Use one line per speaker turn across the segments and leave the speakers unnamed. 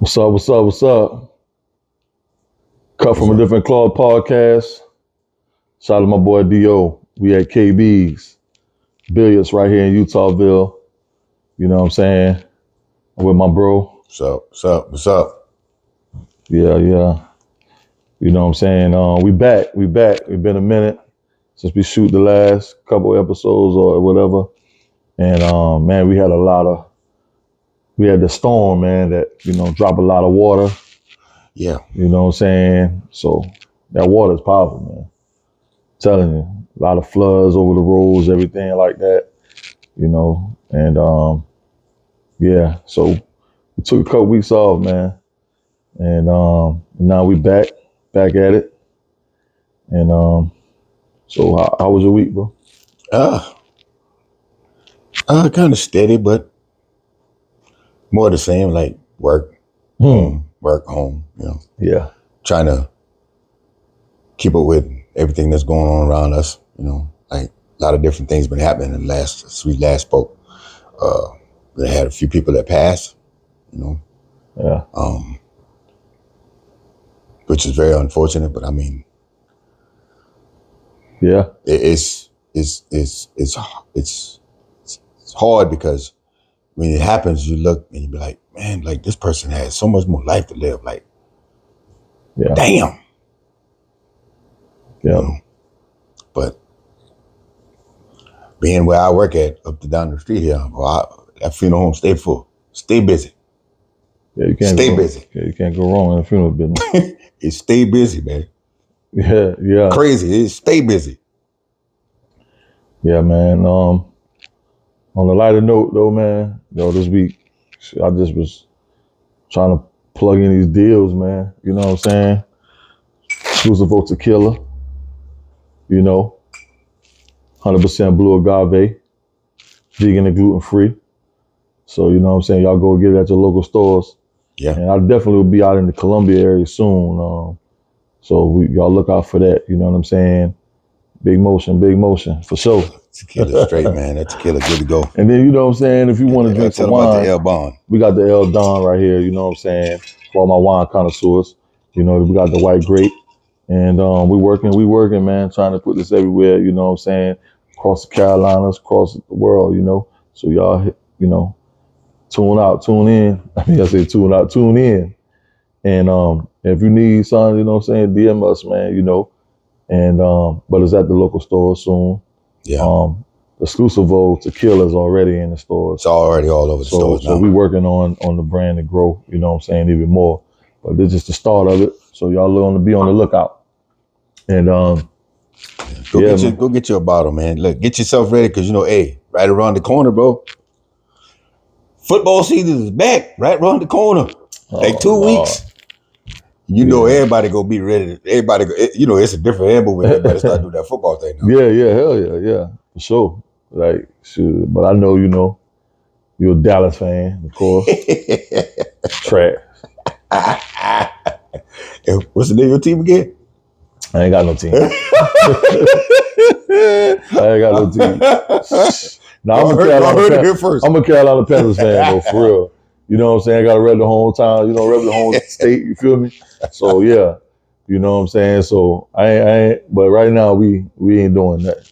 What's up? What's up? What's up? Cut from a different cloth podcast. Shout out to my boy Do. We at KB's Billiards right here in Utahville. You know what I'm saying? I'm with my bro.
What's up? What's up? What's up?
Yeah. You know what I'm saying? We back. We've been a minute since we shoot the last couple episodes or whatever. And man, we had the storm, man, that, dropped a lot of water.
Yeah.
You know what I'm saying? So that water is powerful, man. Telling you, a lot of floods over the roads, everything like that, and yeah, so we took a couple weeks off, man, and now we back at it, and so how was your week, bro?
Kind of steady, but more the same, like work, home,
Yeah.
trying to keep up with everything that's going on around us, like a lot of different things been happening since we last spoke. We had a few people that passed,
Yeah.
which is very unfortunate, but I mean,
Yeah.
it's hard because when it happens, you look and you be like, man, like this person has so much more life to live. Like,
Yeah.
damn.
Yeah.
But being where I work at, up to down the street here, that funeral home stay full, stay busy.
Yeah, you can't
stay
go,
busy.
Yeah, you can't go wrong in the funeral business.
It stay busy, man.
Yeah.
Crazy. It stay busy.
Yeah, man. On a lighter note, though, man, this week I just was trying to plug in these deals, man. You know what I'm saying? Exclusive vote tequila. 100% blue agave, vegan and gluten free. So you know what I'm saying? Y'all go get it at your local stores.
Yeah.
And I definitely will be out in the Columbia area soon. So y'all look out for that. You know what I'm saying? Big motion for sure.
Tequila straight, man. That tequila good to go.
And then, you know what I'm saying, if you want to drink some wine,
about the El Bon.
We got the El Don right here, you know what I'm saying, for all my wine connoisseurs. We got the white grape. And we working, man, trying to put this everywhere, you know what I'm saying, across the Carolinas, across the world, So y'all, tune out, tune in. I think I say tune out, tune in. And if you need something, you know what I'm saying, DM us, man, And but it's at the local store soon.
Yeah.
Exclusive tequila is already in the stores.
It's already all over the stores now.
So we working on the brand to grow, you know what I'm saying, even more. But this is just the start of it. So y'all going to be on the lookout. And
go get you a bottle, man. Look, get yourself ready because right around the corner, bro. Football season is back, right around the corner. Like 2 weeks. Everybody gonna be ready. It's a different animal when everybody start doing that football thing now.
Yeah, hell yeah, for sure. Like, shoot, but I know, you're a Dallas fan, of course. Trash.
What's the name of your team again?
I ain't got no team. No, I'm a Carolina Panthers fan, though, for real. You know what I'm saying? I got to rep the hometown, rep the home state, you feel me? So, yeah, you know what I'm saying? So, I ain't, but right now, we ain't doing that.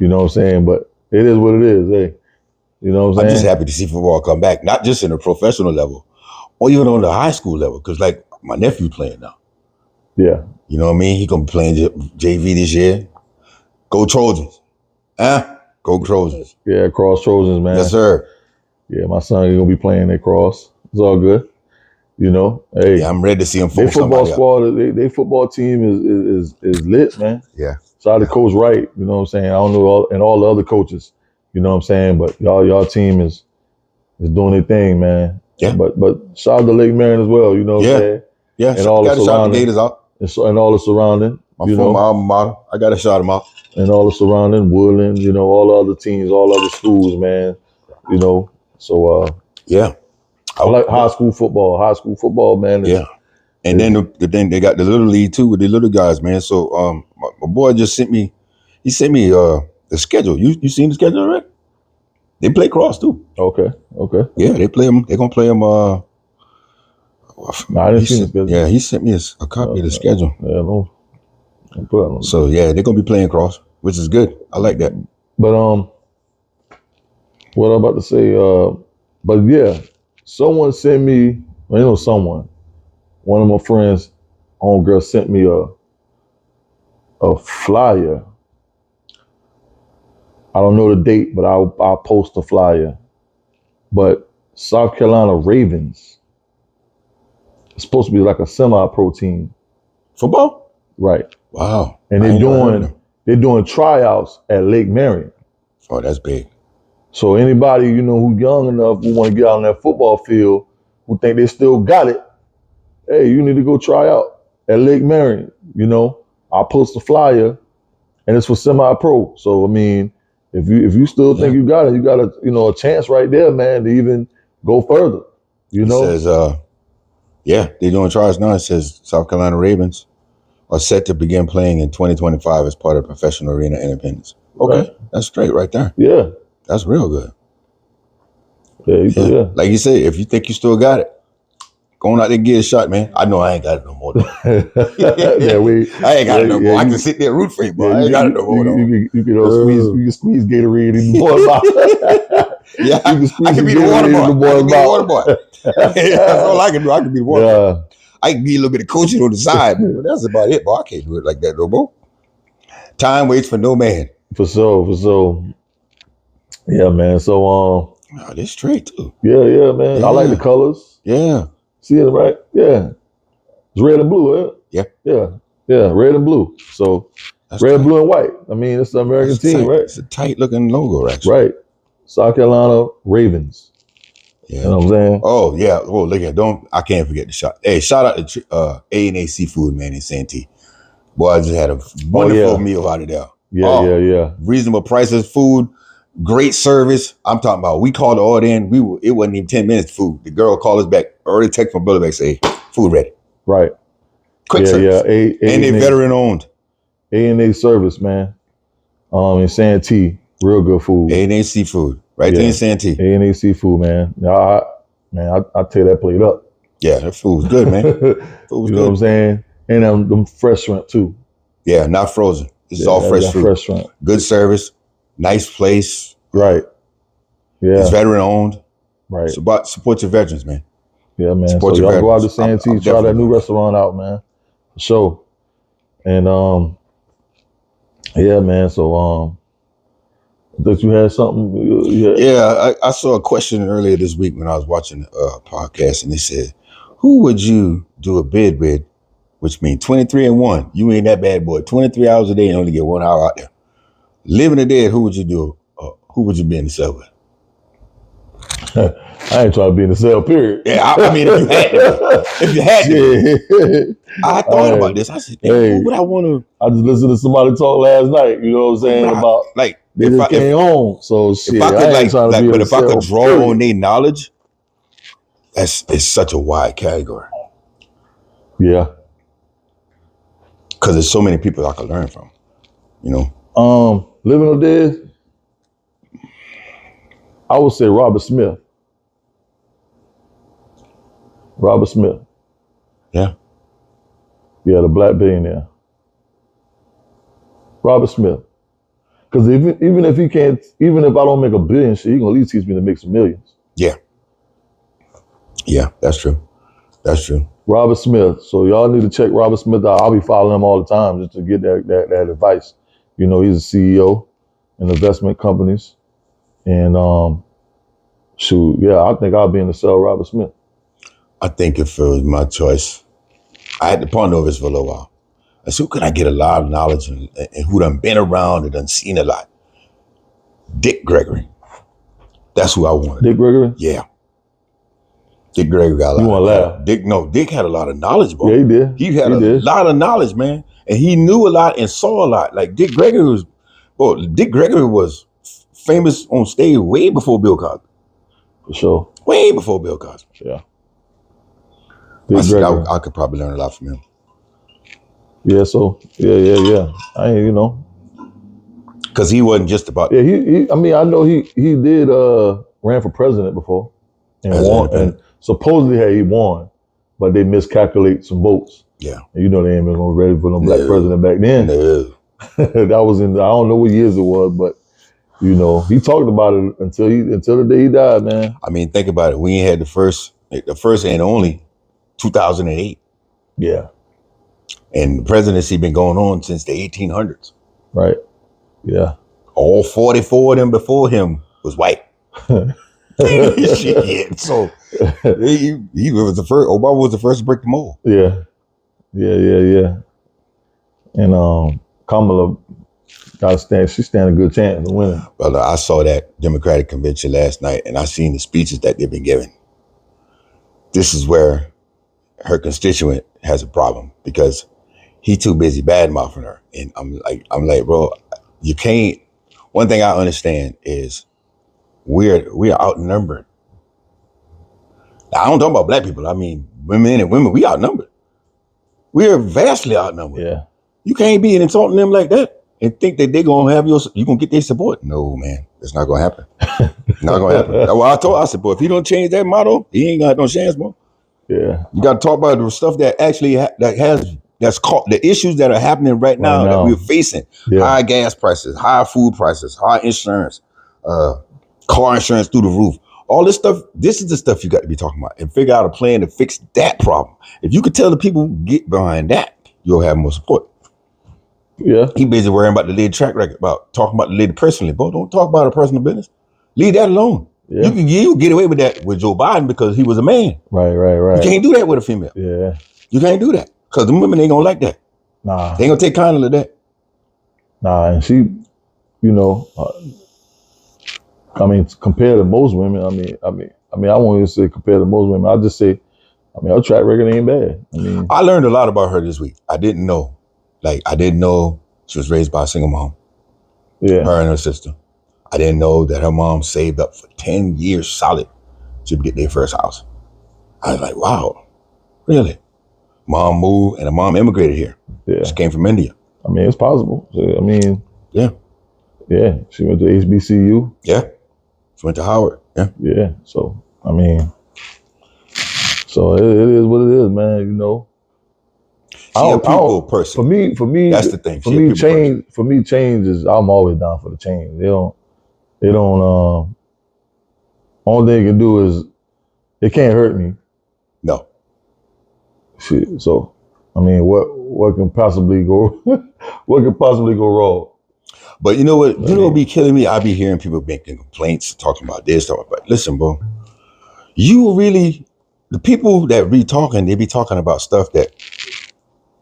You know what I'm saying? But it is what it is, hey. You know what I'm saying?
I'm just happy to see football come back, not just in a professional level, or even on the high school level, because, like, my nephew playing now.
Yeah.
You know what I mean? He gonna be playing JV this year. Go Trojans. Go Trojans.
Yeah, cross Trojans, man.
Yes, sir.
Yeah, my son is gonna be playing that cross. It's all good. Hey.
Yeah, I'm ready to see him.
Their football squad, their football team is lit, man.
Yeah.
Shout out to Coach Wright. You know what I'm saying? I don't know all the other coaches. You know what I'm saying? But y'all team is doing their thing, man.
Yeah.
But shout out to Lake Marion as well. You know what I'm saying?
Yeah.
And all the surrounding
Gators out.
And all the surrounding.
My former alma mater. I got to shout them out.
And all the surrounding, Woodland, all the other teams, all other schools, man. So
yeah.
I like high school football, man.
And then they got the little league too with the little guys, man. So my boy just sent me the schedule. You seen the schedule already? They play cross too.
Okay.
Yeah, they play them. They're gonna play them
No, I didn't see the schedule.
Yeah, he sent me a copy of the schedule.
Yeah, no. Put on.
So yeah, they're gonna be playing cross, which is good. I like that.
But what I'm about to say, but yeah, someone sent me, well, you know, someone, one of my friends, homegirl sent me a flyer. I don't know the date, but I'll post the flyer. But South Carolina Ravens, it's supposed to be like a semi-pro team,
Football?
right?
Wow.
And they're doing tryouts at Lake Marion.
Oh, that's big.
So anybody, you know, who's young enough, who want to get out on that football field, who think they still got it, hey, you need to go try out at Lake Marion. You know, I'll post a flyer, and it's for semi-pro. So I mean, if you still think you got it, you got a chance right there, man, to even go further. You know,
it says, yeah, they're doing trials now. It says South Carolina Ravens are set to begin playing in 2025 as part of Professional Arena Independence. Okay, right. That's straight right there.
Yeah,
that's real good.
Yeah.
Like you said, if you think you still got it, go on out there and get a shot, man. I know I ain't got it no more. I ain't got it no more. I can sit there and root for you, but I ain't got it no more.
You can squeeze Gatorade in the boy's mouth.
Yeah, I can be the water boy. That's all I can do. I can be the water boy. I can be a little bit of coaching on the side, but that's about it, bro. I can't do it like that no more. Time waits for no man.
For sure. Yeah, man. So
oh, this straight too.
Yeah, man. I like the colors.
Yeah.
See it right? Yeah. It's red and blue, right? Yeah. Red and blue. So that's red, blue, and white. I mean, it's the American team, right?
It's a tight looking logo, actually.
Right. South Carolina Ravens.
Yeah.
You know what I'm saying?
Oh, yeah. Well, look at I can't forget the shot. Hey, shout out to A&A Seafood, man, in Santee. Boy, I just had a wonderful meal out of there.
Yeah.
Reasonable prices, food, great service. I'm talking about, we called the order in. It wasn't even 10 minutes food. The girl called us back, early text from brother back, say, food ready.
Right.
Quick service. And they veteran owned.
A&A service, man. In Santee, real good food.
A&A Seafood, right there in Santee.
A&A Seafood, man. I tear that plate up.
Yeah, that food was good, man.
You know what I'm saying? And them fresh shrimp too.
Yeah, not frozen. This is all fresh food.
Fresh shrimp.
Good service. Nice place.
Right. Yeah.
It's veteran owned.
Right.
Support your veterans, man.
Yeah, man.
Support
so
your
y'all
veterans.
Go out to Santee, try that new restaurant out, man. For sure. And yeah, man. So that you had something?
Yeah, I saw a question earlier this week when I was watching a podcast, and they said, who would you do a bid with, which means 23-1. You ain't that bad boy. 23 hours a day and only get 1 hour out there. Living or dead, who would you do? Who would you be in the cell with?
I ain't trying to be in the cell, period.
Yeah, I mean, if you had to. If you had to. I thought about this. I said, who would I want to?
I just listened to somebody talk last night, you know what I'm saying, about
like
they just came home. So shit,
if I could draw on their knowledge, it's such a wide category.
Yeah.
Because there's so many people I could learn from, you know.
Living or dead, I would say Robert Smith. Robert Smith.
Yeah.
Yeah, the black billionaire. Robert Smith. Because even if I don't make $1 billion, shit, he gonna at least teach me to make some millions.
Yeah. Yeah, that's true. That's true.
Robert Smith. So y'all need to check Robert Smith out. I'll be following him all the time just to get that advice. You know, he's a CEO in investment companies. And I think I'll be in the cell Robert Smith.
I think if it was my choice, I had to ponder over this for a little while. I said, who could I get a lot of knowledge and who done been around and done seen a lot? Dick Gregory. That's who I wanted.
Dick Gregory?
Yeah. Dick Gregory got a lot.
You want to laugh?
Dick had a lot of knowledge, bro.
Yeah, he did.
He had a lot of knowledge, man. And he knew a lot and saw a lot. Like Dick Gregory was famous on stage way before Bill Cosby.
For sure.
Way before Bill Cosby.
Yeah.
I could probably learn a lot from him.
Yeah, so yeah. I ain't, you know.
Because he wasn't just about.
Yeah, I know he did ran for president before and won, and supposedly he won, but they miscalculate some votes.
Yeah.
And you know they ain't been gonna be ready for no black president back then.
No.
That was I don't know what years it was, but you know, he talked about it until the day he died, man.
I mean, think about it. We ain't had the first and only 2008.
Yeah.
And the presidency been going on since the 1800s.
Right. Yeah.
All 44 of them before him was white. Shit. So he was the first. Obama was the first to break the mold.
Yeah. And Kamala she stand a good chance of winning.
Brother, I saw that Democratic convention last night, and I seen the speeches that they've been giving. This is where her constituent has a problem because he too busy bad mouthing her, and I'm like, bro, you can't. One thing I understand is we are outnumbered. Now, I don't talk about black people. I mean, women and women, we outnumbered. We are vastly outnumbered.
Yeah.
You can't be insulting them like that and think that they're gonna have you gonna get their support. No, man, it's not gonna happen. Not gonna happen. That's why I said, boy, if he don't change that motto, he ain't got no chance, bro.
Yeah.
You got to talk about the stuff that actually that's caught the issues that are happening right now that we're facing. Yeah. High gas prices, high food prices, high insurance, car insurance through the roof. All this stuff, this is the stuff you got to be talking about and figure out a plan to fix that problem. If you could tell the people get behind that, you'll have more support.
Yeah.
He busy worrying about the lady track record, about talking about the lady personally. But don't talk about her personal business. Leave that alone. Yeah. You get away with that with Joe Biden because he was a man.
Right.
You can't do that with a female.
Yeah.
You can't do that because the women ain't gonna like that.
Nah.
They ain't gonna take kindly to that.
Nah, and she, you know, I mean, compared to most women, I won't even say compared to most women. I'll just say, her track record ain't bad.
I learned a lot about her this week. I didn't know she was raised by a single mom.
Yeah.
Her and her sister. I didn't know that her mom saved up for 10 years solid to get their first house. I was like, wow, really? Mom moved and her mom immigrated here.
Yeah.
She came from India.
It's possible.
Yeah.
Yeah. She went to HBCU.
Yeah. She went to Howard. Yeah.
Yeah. So, so it is what it is, man. You know.
She a people person.
For me, that's the thing. For me, change is, I'm always down for the change. They don't, only thing it can do is, it can't hurt me.
No.
Shit. So, what can possibly go, wrong?
But you know what? You know what be killing me? I be hearing people making complaints, talking about this, talking about. Listen, bro. The people that be talking, they be talking about stuff that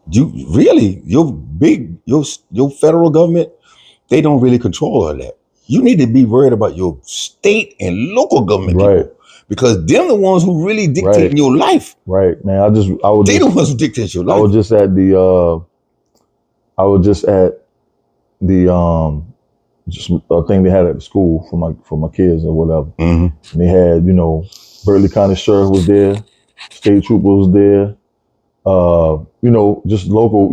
your federal government, they don't really control all that. You need to be worried about your state and local government people, because they're the ones who really dictate your life.
Right, man. They
the ones who dictate your life.
I was just at the just a thing they had at the school for my kids or whatever.
Mm-hmm.
And they had, Berkeley County Sheriff was there, State Trooper was there, just local,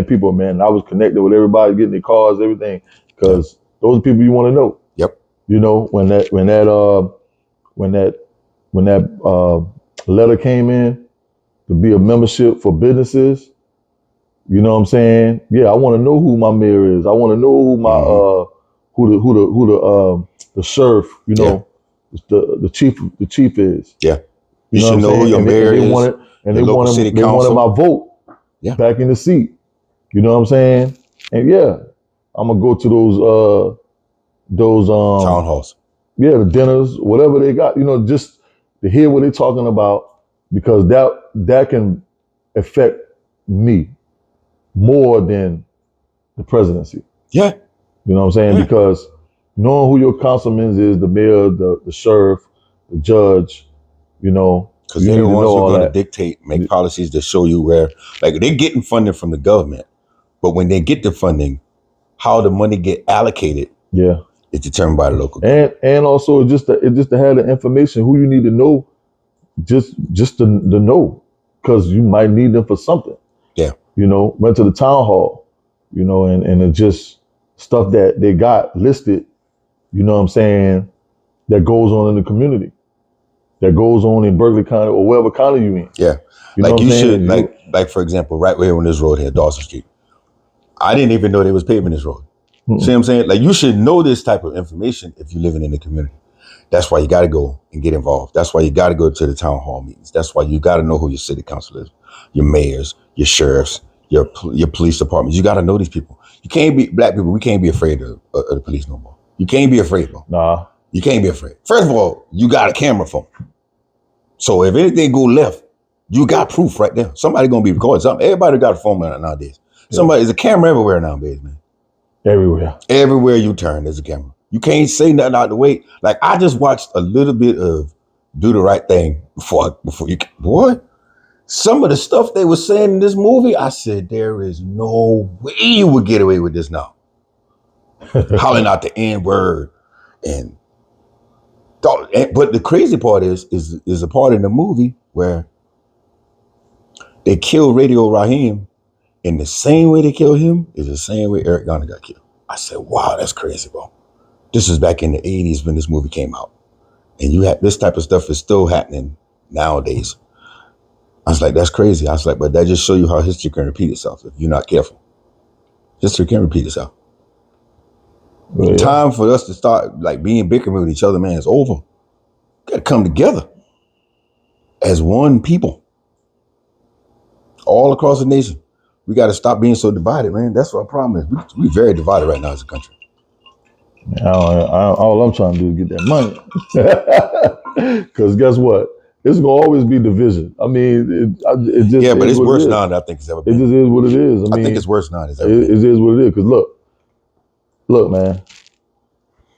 people, man. I was connected with everybody, getting their cars, everything, because those are people you want to know.
Yep.
When that letter came in to be a membership for businesses, you know what I'm saying? Yeah, I want to know who my mayor is. I want to know who my the sheriff, the chief is.
Yeah.
You should know who your mayor is. They wanted my vote back in the seat. You know what I'm saying? And yeah, I'm gonna go to those
town halls.
Yeah, the dinners, whatever they got, just to hear what they're talking about, because that can affect me more than the presidency.
Yeah.
You know what I'm saying? Yeah. Because knowing who your councilman is, the mayor, the sheriff, the judge,
because they're the ones who are going to dictate, make policies to show you where, like, they're getting funding from the government, but when they get the funding, how the money get allocated, is determined by the local government.
And also just to have the information who you need to know, just to know, because you might need them for something.
Yeah.
Went to the town hall, and it just stuff that they got listed, that goes on in the community. that goes on in Berkeley County or wherever county you in.
Yeah.
You know
like
what I'm
you
saying?
should, like for example, right here on this road here, Dawson Street. I didn't even know they was paving this road. See what I'm saying? Like you should know this type of information if you're living in the community. That's why you got to go and get involved. That's why you got to go to the town hall meetings. That's why you got to know who your city council is, your mayors, your sheriffs, your police departments. You got to know these people. You can't be black people. We can't be afraid of the police no more. You can't be afraid, bro.
Nah.
You can't be afraid. First of all, you got a camera phone. So if anything go left, you got proof right there. Somebody gonna be recording something. Everybody got a phone nowadays. There's a camera everywhere nowadays, man.
Everywhere.
Everywhere you turn, there's a camera. You can't say nothing out the way. Like I just watched a little bit of Do the Right Thing before you, boy. Some of the stuff they were saying in this movie, I said, there is no way you would get away with this now. Hollering out the N word and but the crazy part is a part in the movie where they killed Radio Raheem, and the same way they killed him is the same way Eric Garner got killed. I said, wow, that's crazy, bro. This is back in the 80s when this movie came out. And you had this type of stuff is still happening nowadays. I was like, that's crazy. I was like, but that just show you how history can repeat itself if you're not careful. History can repeat itself. Well, yeah. Time for us to start like being bickering with each other, man, is over. Got to come together as one people all across the nation. We got to stop being so divided, man. That's what our problem is. We're very divided right now as a country.
All I'm trying to do is get that money. Because guess what? It's going to always be division. I mean, it just
yeah, but it's worse now than I think it's ever been.
It just is what it is. I mean,
think it's worse now than it's ever been.
It is what it is. Because look, man,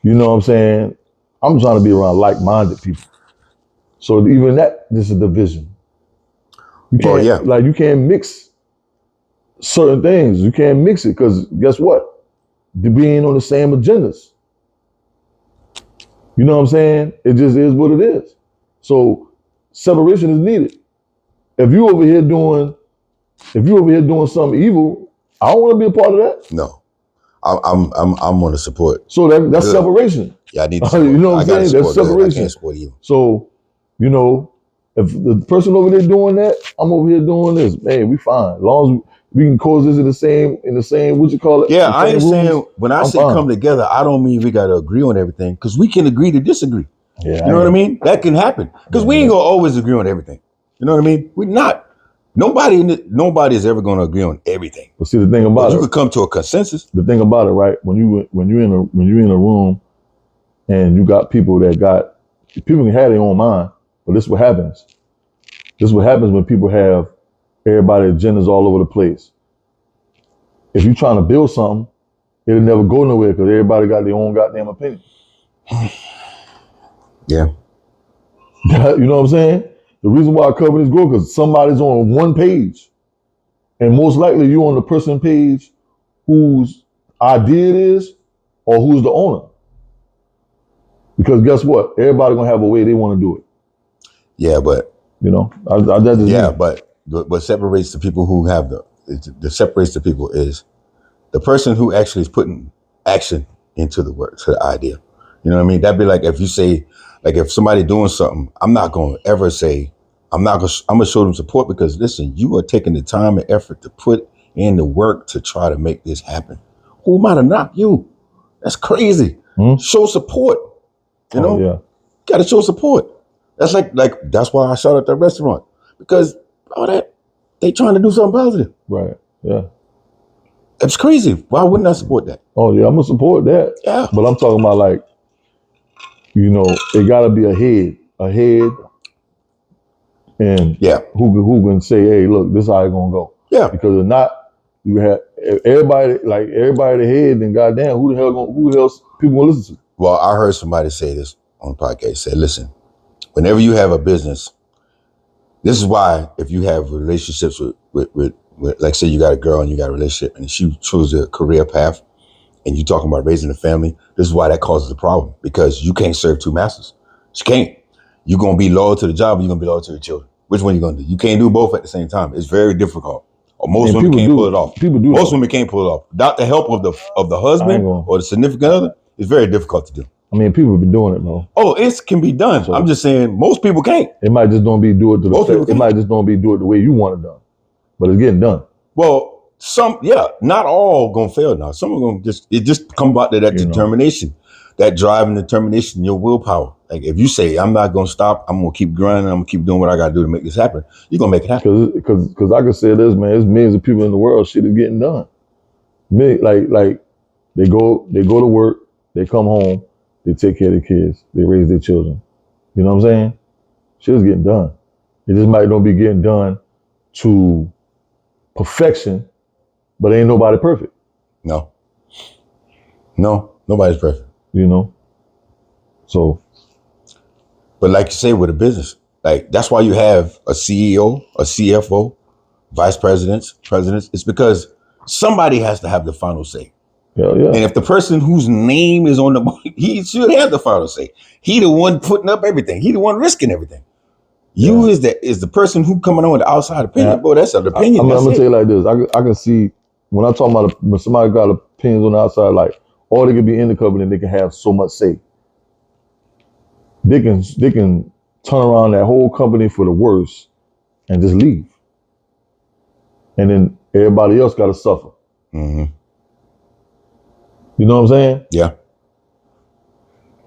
you know what I'm saying? I'm trying to be around like-minded people. So even this is a division. You can't, you can't mix certain things. You can't mix it because guess what? We ain't on the same agendas. You know what I'm saying? It just is what it is. So separation is needed. If you over here doing something evil, I don't want to be a part of that.
No, I'm going to support.
So that's good. Separation.
Yeah, I need to support.
You know what I'm saying? That's separation.
I can't support you.
So, you know, if the person over there doing that, I'm over here doing this. Man, we fine. As long as we can coexist in the same, what you call it?
Yeah, I ain't saying when I say come together, I don't mean we got to agree on everything because we can agree to disagree.
Yeah,
you know what I mean? That can happen because we ain't gonna always agree on everything. You know what I mean? We're not. Nobody is ever gonna agree on everything.
But see, the thing about
you could come to a consensus.
The thing about it, right? When you're in a room and you got people that can have their own mind, but this is what happens. This is what happens when people have everybody's agendas all over the place. If you're trying to build something, it'll never go nowhere because everybody got their own goddamn opinion.
Yeah.
You know what I'm saying? The reason why companies grow because somebody's on one page. And most likely you're on the person page whose idea it is or who's the owner. Because guess what? Everybody gonna have a way they want to do it.
Yeah, but
you know,
but what separates the people who have the separates the people is the person who actually is putting action into the work, to the idea. You know what I mean? That'd be like if you say, like if somebody doing something, I'm not gonna ever say, I'm gonna show them support because listen, you are taking the time and effort to put in the work to try to make this happen. Who might have knocked you? That's crazy. Show support. You know,
yeah.
Gotta show support. That's like that's why I shot at that restaurant because all that they trying to do something positive.
Right. Yeah.
It's crazy. Why wouldn't I support that?
Oh yeah, I'm gonna support that.
Yeah.
But I'm talking about like, you know, it gotta be a head, and
yeah,
who can say, hey, look, this is how it's gonna go.
Yeah.
Because if not, you have everybody the head, then goddamn, who else people gonna listen to?
Well, I heard somebody say this on the podcast. Say, listen, whenever you have a business, this is why if you have relationships with like say you got a girl and you got a relationship and she chose a career path and you talking about raising a family, this is why that causes a problem because you can't serve two masters. You can't. You're going to be loyal to the job or you're going to be loyal to the children. Which one you going to do? You can't do both at the same time. It's very difficult. Or most women can't pull it off. Most women can't pull it off. Without the help of the husband or the significant other, it's very difficult to do.
I mean, people have been doing it, bro.
Oh, it can be done. So, I'm just saying most people can't.
It might just don't be do it to it might just don't be do it the way you want it done. But it's getting done.
Well, not all gonna fail now. Some are gonna just come back to that determination, that drive and determination, your willpower. Like if you say, I'm not gonna stop, I'm gonna keep grinding, I'm gonna keep doing what I gotta do to make this happen, you're gonna make it happen.
Because I can say this, man, there's millions of people in the world, shit is getting done. Like they go to work, they come home, they take care of their kids, they raise their children. You know what I'm saying? Shit is getting done. It just might not be getting done to perfection, but ain't nobody perfect.
No, nobody's perfect.
You know? So.
But like you say with a business, like that's why you have a CEO, a CFO, vice presidents. It's because somebody has to have the final say.
Yeah.
And if the person whose name is on the money, he should have the final say. He the one putting up everything. He the one risking everything. You is the person who coming on with the outside opinion. Boy, that's an opinion.
I'm gonna tell you like this. I can see when I talk about when somebody got opinions on the outside, like, or they can be in the company and they can have so much say. They can turn around that whole company for the worst and just leave. And then everybody else gotta suffer.
Mm-hmm.
You know what I'm saying?
Yeah.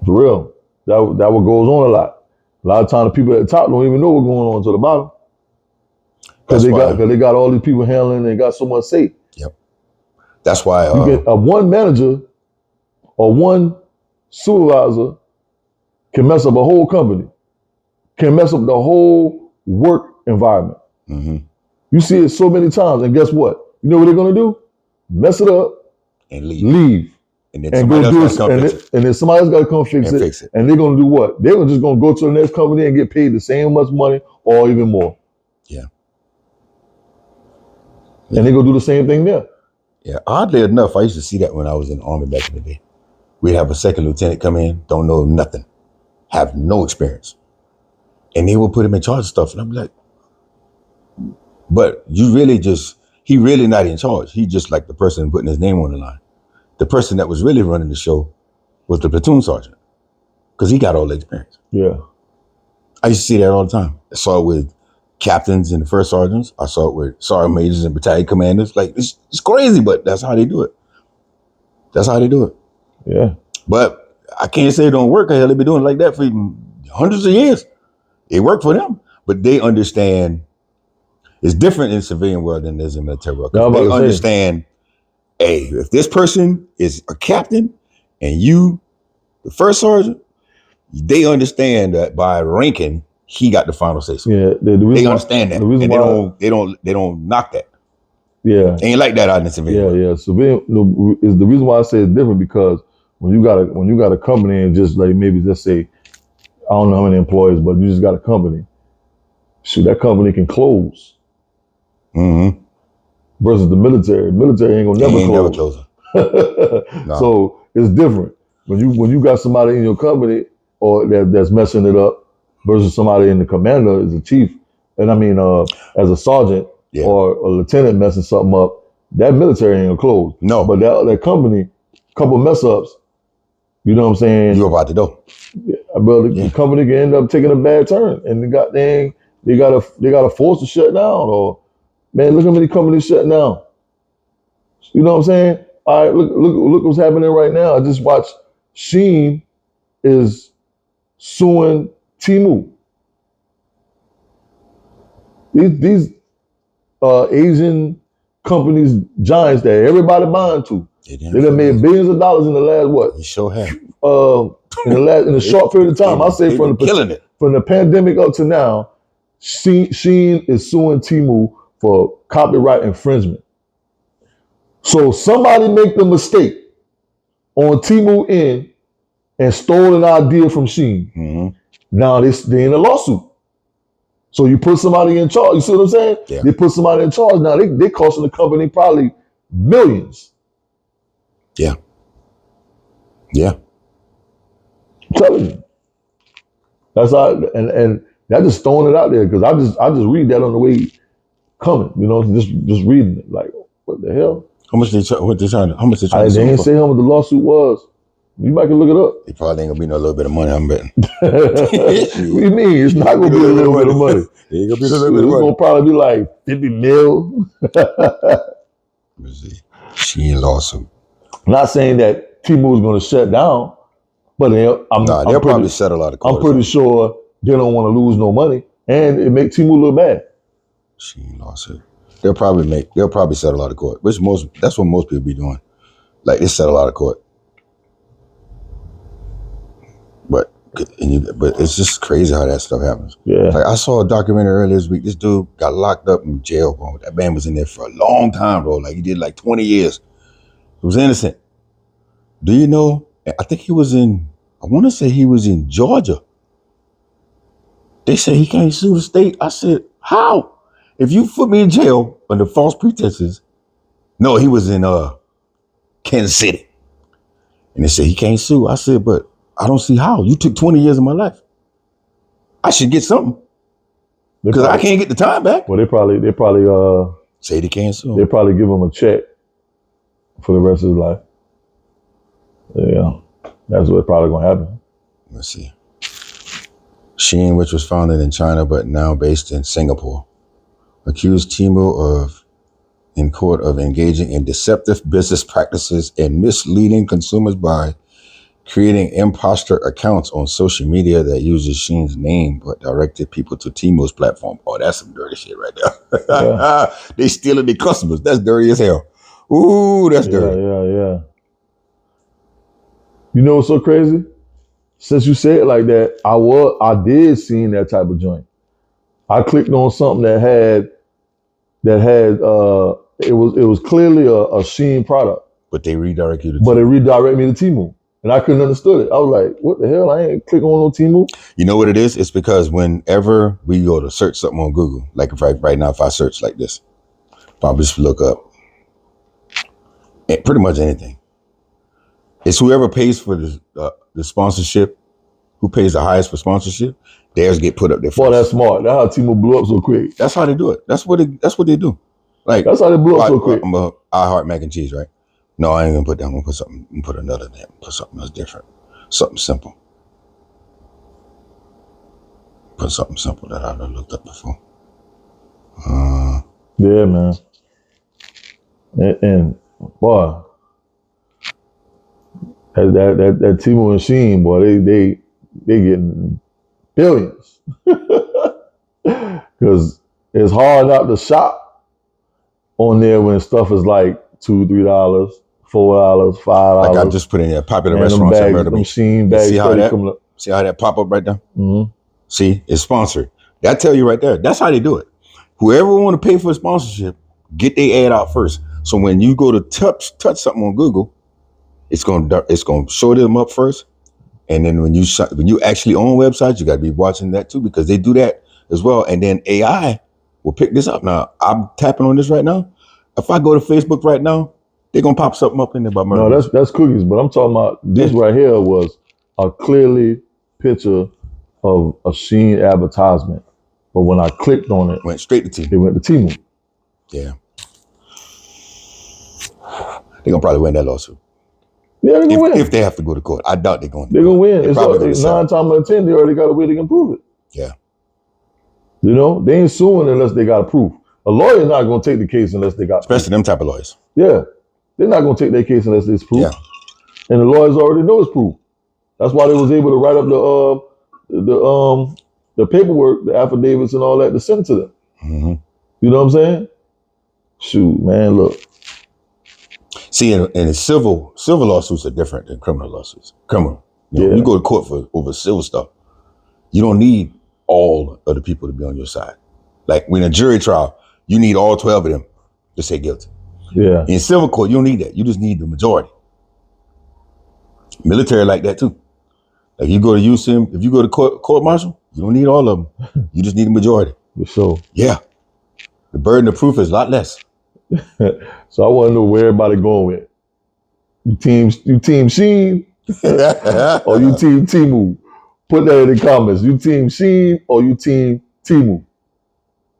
For real. That what goes on a lot. A lot of times the people at the top don't even know what's going on to the bottom. Because they got all these people handling and they got so much say.
Yep. That's why
you get one manager or one supervisor can mess up a whole company, can mess up the whole work environment.
Mm-hmm.
You see it so many times, and guess what? You know what they're gonna do? Mess it up
and leave.
And then somebody else gotta come fix it. And then somebody else gotta come fix it. And they're gonna do what? They're just gonna go to the next company and get paid the same much money or even more.
Yeah.
And they're gonna do the same thing there.
Yeah. Oddly enough, I used to see that when I was in the Army back in the day. We'd have a second lieutenant come in, don't know nothing, have no experience. And they would put him in charge of stuff. And I'm like, but he really not in charge. He just like the person putting his name on the line. The person that was really running the show was the platoon sergeant, because he got all the experience.
Yeah.
I used to see that all the time. I saw it with captains and the first sergeants. I saw it with sergeant majors and battalion commanders. Like, it's crazy, but that's how they do it.
Yeah.
But I can't say it don't work. Hell, they've been doing it like that for hundreds of years. It worked for them, but they understand it's different in the civilian world than it is in the military world. They understand, hey, if this person is a captain and you, the first sergeant, they understand that by ranking, he got the final say. So
yeah,
they understand that, and they don't knock that.
Yeah,
ain't like that out in the civilian world.
Yeah. Civilian is the reason why I say it's different, because when you got a company and just like maybe just say, I don't know how many employees, but you just got a company. Shoot, that company can close.
Mm-hmm.
Versus the military. Military ain't gonna never close. No. So it's different. When you got somebody in your company or that's messing it up versus somebody in the commander as a chief, and I mean as a sergeant or a lieutenant messing something up, that military ain't gonna close.
No.
But that company, couple mess ups, you know what I'm saying?
You're about to go.
But the company can end up taking a bad turn, and they gotta force to shut down. Or man, look how many companies shutting down. You know what I'm saying? All right, look what's happening right now. I just watched Shein is suing Temu. These Asian companies, giants that everybody buying to. They done made billions of dollars in the last what?
You sure have.
In a short period of time. I say from the pandemic up to now, Shein is suing Temu for copyright infringement. So somebody make the mistake on Temu end and stole an idea from Shein.
Mm-hmm.
Now they in a lawsuit. So you put somebody in charge. You see what I'm saying?
Yeah.
They put somebody in charge. Now they costing the company probably millions.
Yeah. Yeah.
I'm telling you. That's how, and that just throwing it out there, because I just read that on the way coming. You know, just reading it. Like, what the hell?
How much they trying? How much they trying?
They didn't say how much the lawsuit was. You might can look it up.
It probably ain't gonna be no little bit of money, I'm betting.
What do you mean? It's not gonna be a little bit of money.
It ain't gonna be a little bit of
It's
money.
gonna probably be like 50 mil.
Let me see. Shein lawsuit.
Not saying that Temu is gonna shut down, but
They'll probably settle out of court.
I'm pretty sure they don't want to lose no money, and it makes Temu look bad.
Shein lawsuit. They'll probably settle out of court, that's what most people be doing. Like they settle out of court. But it's just crazy how that stuff happens.
Yeah.
Like I saw a documentary earlier this week. This dude got locked up in jail, bro. That man was in there for a long time, bro. Like he did like 20 years. He was innocent. Do you know? I think he was I want to say he was in Georgia. They said he can't sue the state. I said, how? If you put me in jail under false pretenses. No, he was in Kansas City. And they said he can't sue. I said, but I don't see how. You took 20 years of my life. I should get something. Because I can't get the time back.
Well, they probably
say they can't sue.
They probably give him a check for the rest of his life. Yeah. That's what's probably gonna happen.
Let's see. Shein, which was founded in China but now based in Singapore, accused Temu in court of engaging in deceptive business practices and misleading consumers by creating imposter accounts on social media that uses Shein's name but directed people to Temu's platform. Oh, that's some dirty shit right there. Yeah. They stealing their customers. That's dirty as hell. Ooh, that's dirty.
Yeah. You know what's so crazy? Since you said it like that, I did see that type of joint. I clicked on something that had it was clearly a Shein product.
But they redirect you to
But it redirected me to Temu. And I couldn't understand it. I was like, what the hell? I ain't clicking on no Temu.
You know what it is? It's because whenever we go to search something on Google, like if right now, if I search like this, probably just look up pretty much anything. It's whoever pays for the sponsorship, who pays the highest for sponsorship, theirs get put up there first.
Boy, that's smart. That's how Temu blew up so quick.
That's how they do it. That's what they do. Like
that's how they blew up so quick.
I heart mac and cheese, right? No, I ain't gonna put that. I'm gonna put something. I'm gonna put another name. Put something else different. Something simple. Put something simple that I've looked up before.
Yeah, man. And boy, that Temu and Shein, boy, they getting billions. Because it's hard not to shop on there when stuff is like $2, $3, $4, $5.
Like I just put in a popular
man,
restaurants.
Them Shein bags.
See how that pop up right there?
Mm-hmm.
See, it's sponsored. That tell you right there. That's how they do it. Whoever want to pay for a sponsorship, get their ad out first. So when you go to touch something on Google, it's gonna show them up first. And then when you actually own websites, you got to be watching that too, because they do that as well. And then AI will pick this up. Now I'm tapping on this right now. If I go to Facebook right now, they're gonna pop something up in there about murder.
No, that's cookies. But I'm talking about this right here was a clearly picture of a Shein advertisement. But when I clicked on it,
went straight to Temu.
It went to Temu.
Yeah. They're gonna probably win that lawsuit.
Yeah, they're gonna win.
If they have to go to court. I doubt they're going to.
They're gonna win.
They're
it's 9 times out of 10, they already got a way they can prove it.
Yeah.
You know, they ain't suing unless they got a proof. A lawyer not gonna take the case unless they got
especially
proof.
Them type of lawyers.
Yeah. They're not gonna take their case unless there's proof.
Yeah.
And the lawyers already know it's proof. That's why they was able to write up the paperwork, the affidavits and all that to send to them.
Mm-hmm.
You know what I'm saying? Shoot, man, look.
See, and civil lawsuits are different than criminal lawsuits. Criminal. You go to court for over civil stuff. You don't need all of the people to be on your side. Like when a jury trial, you need all 12 of them to say guilty.
Yeah.
In civil court, you don't need that. You just need the majority. Military like that too. Like you go to USIM, if you go to court martial, you don't need all of them. You just need the majority.
For sure.
Yeah. The burden of proof is a lot less.
So I want to know where everybody going with. You team Shein or you team Temu? Put that in the comments. You team Shein or you team Temu?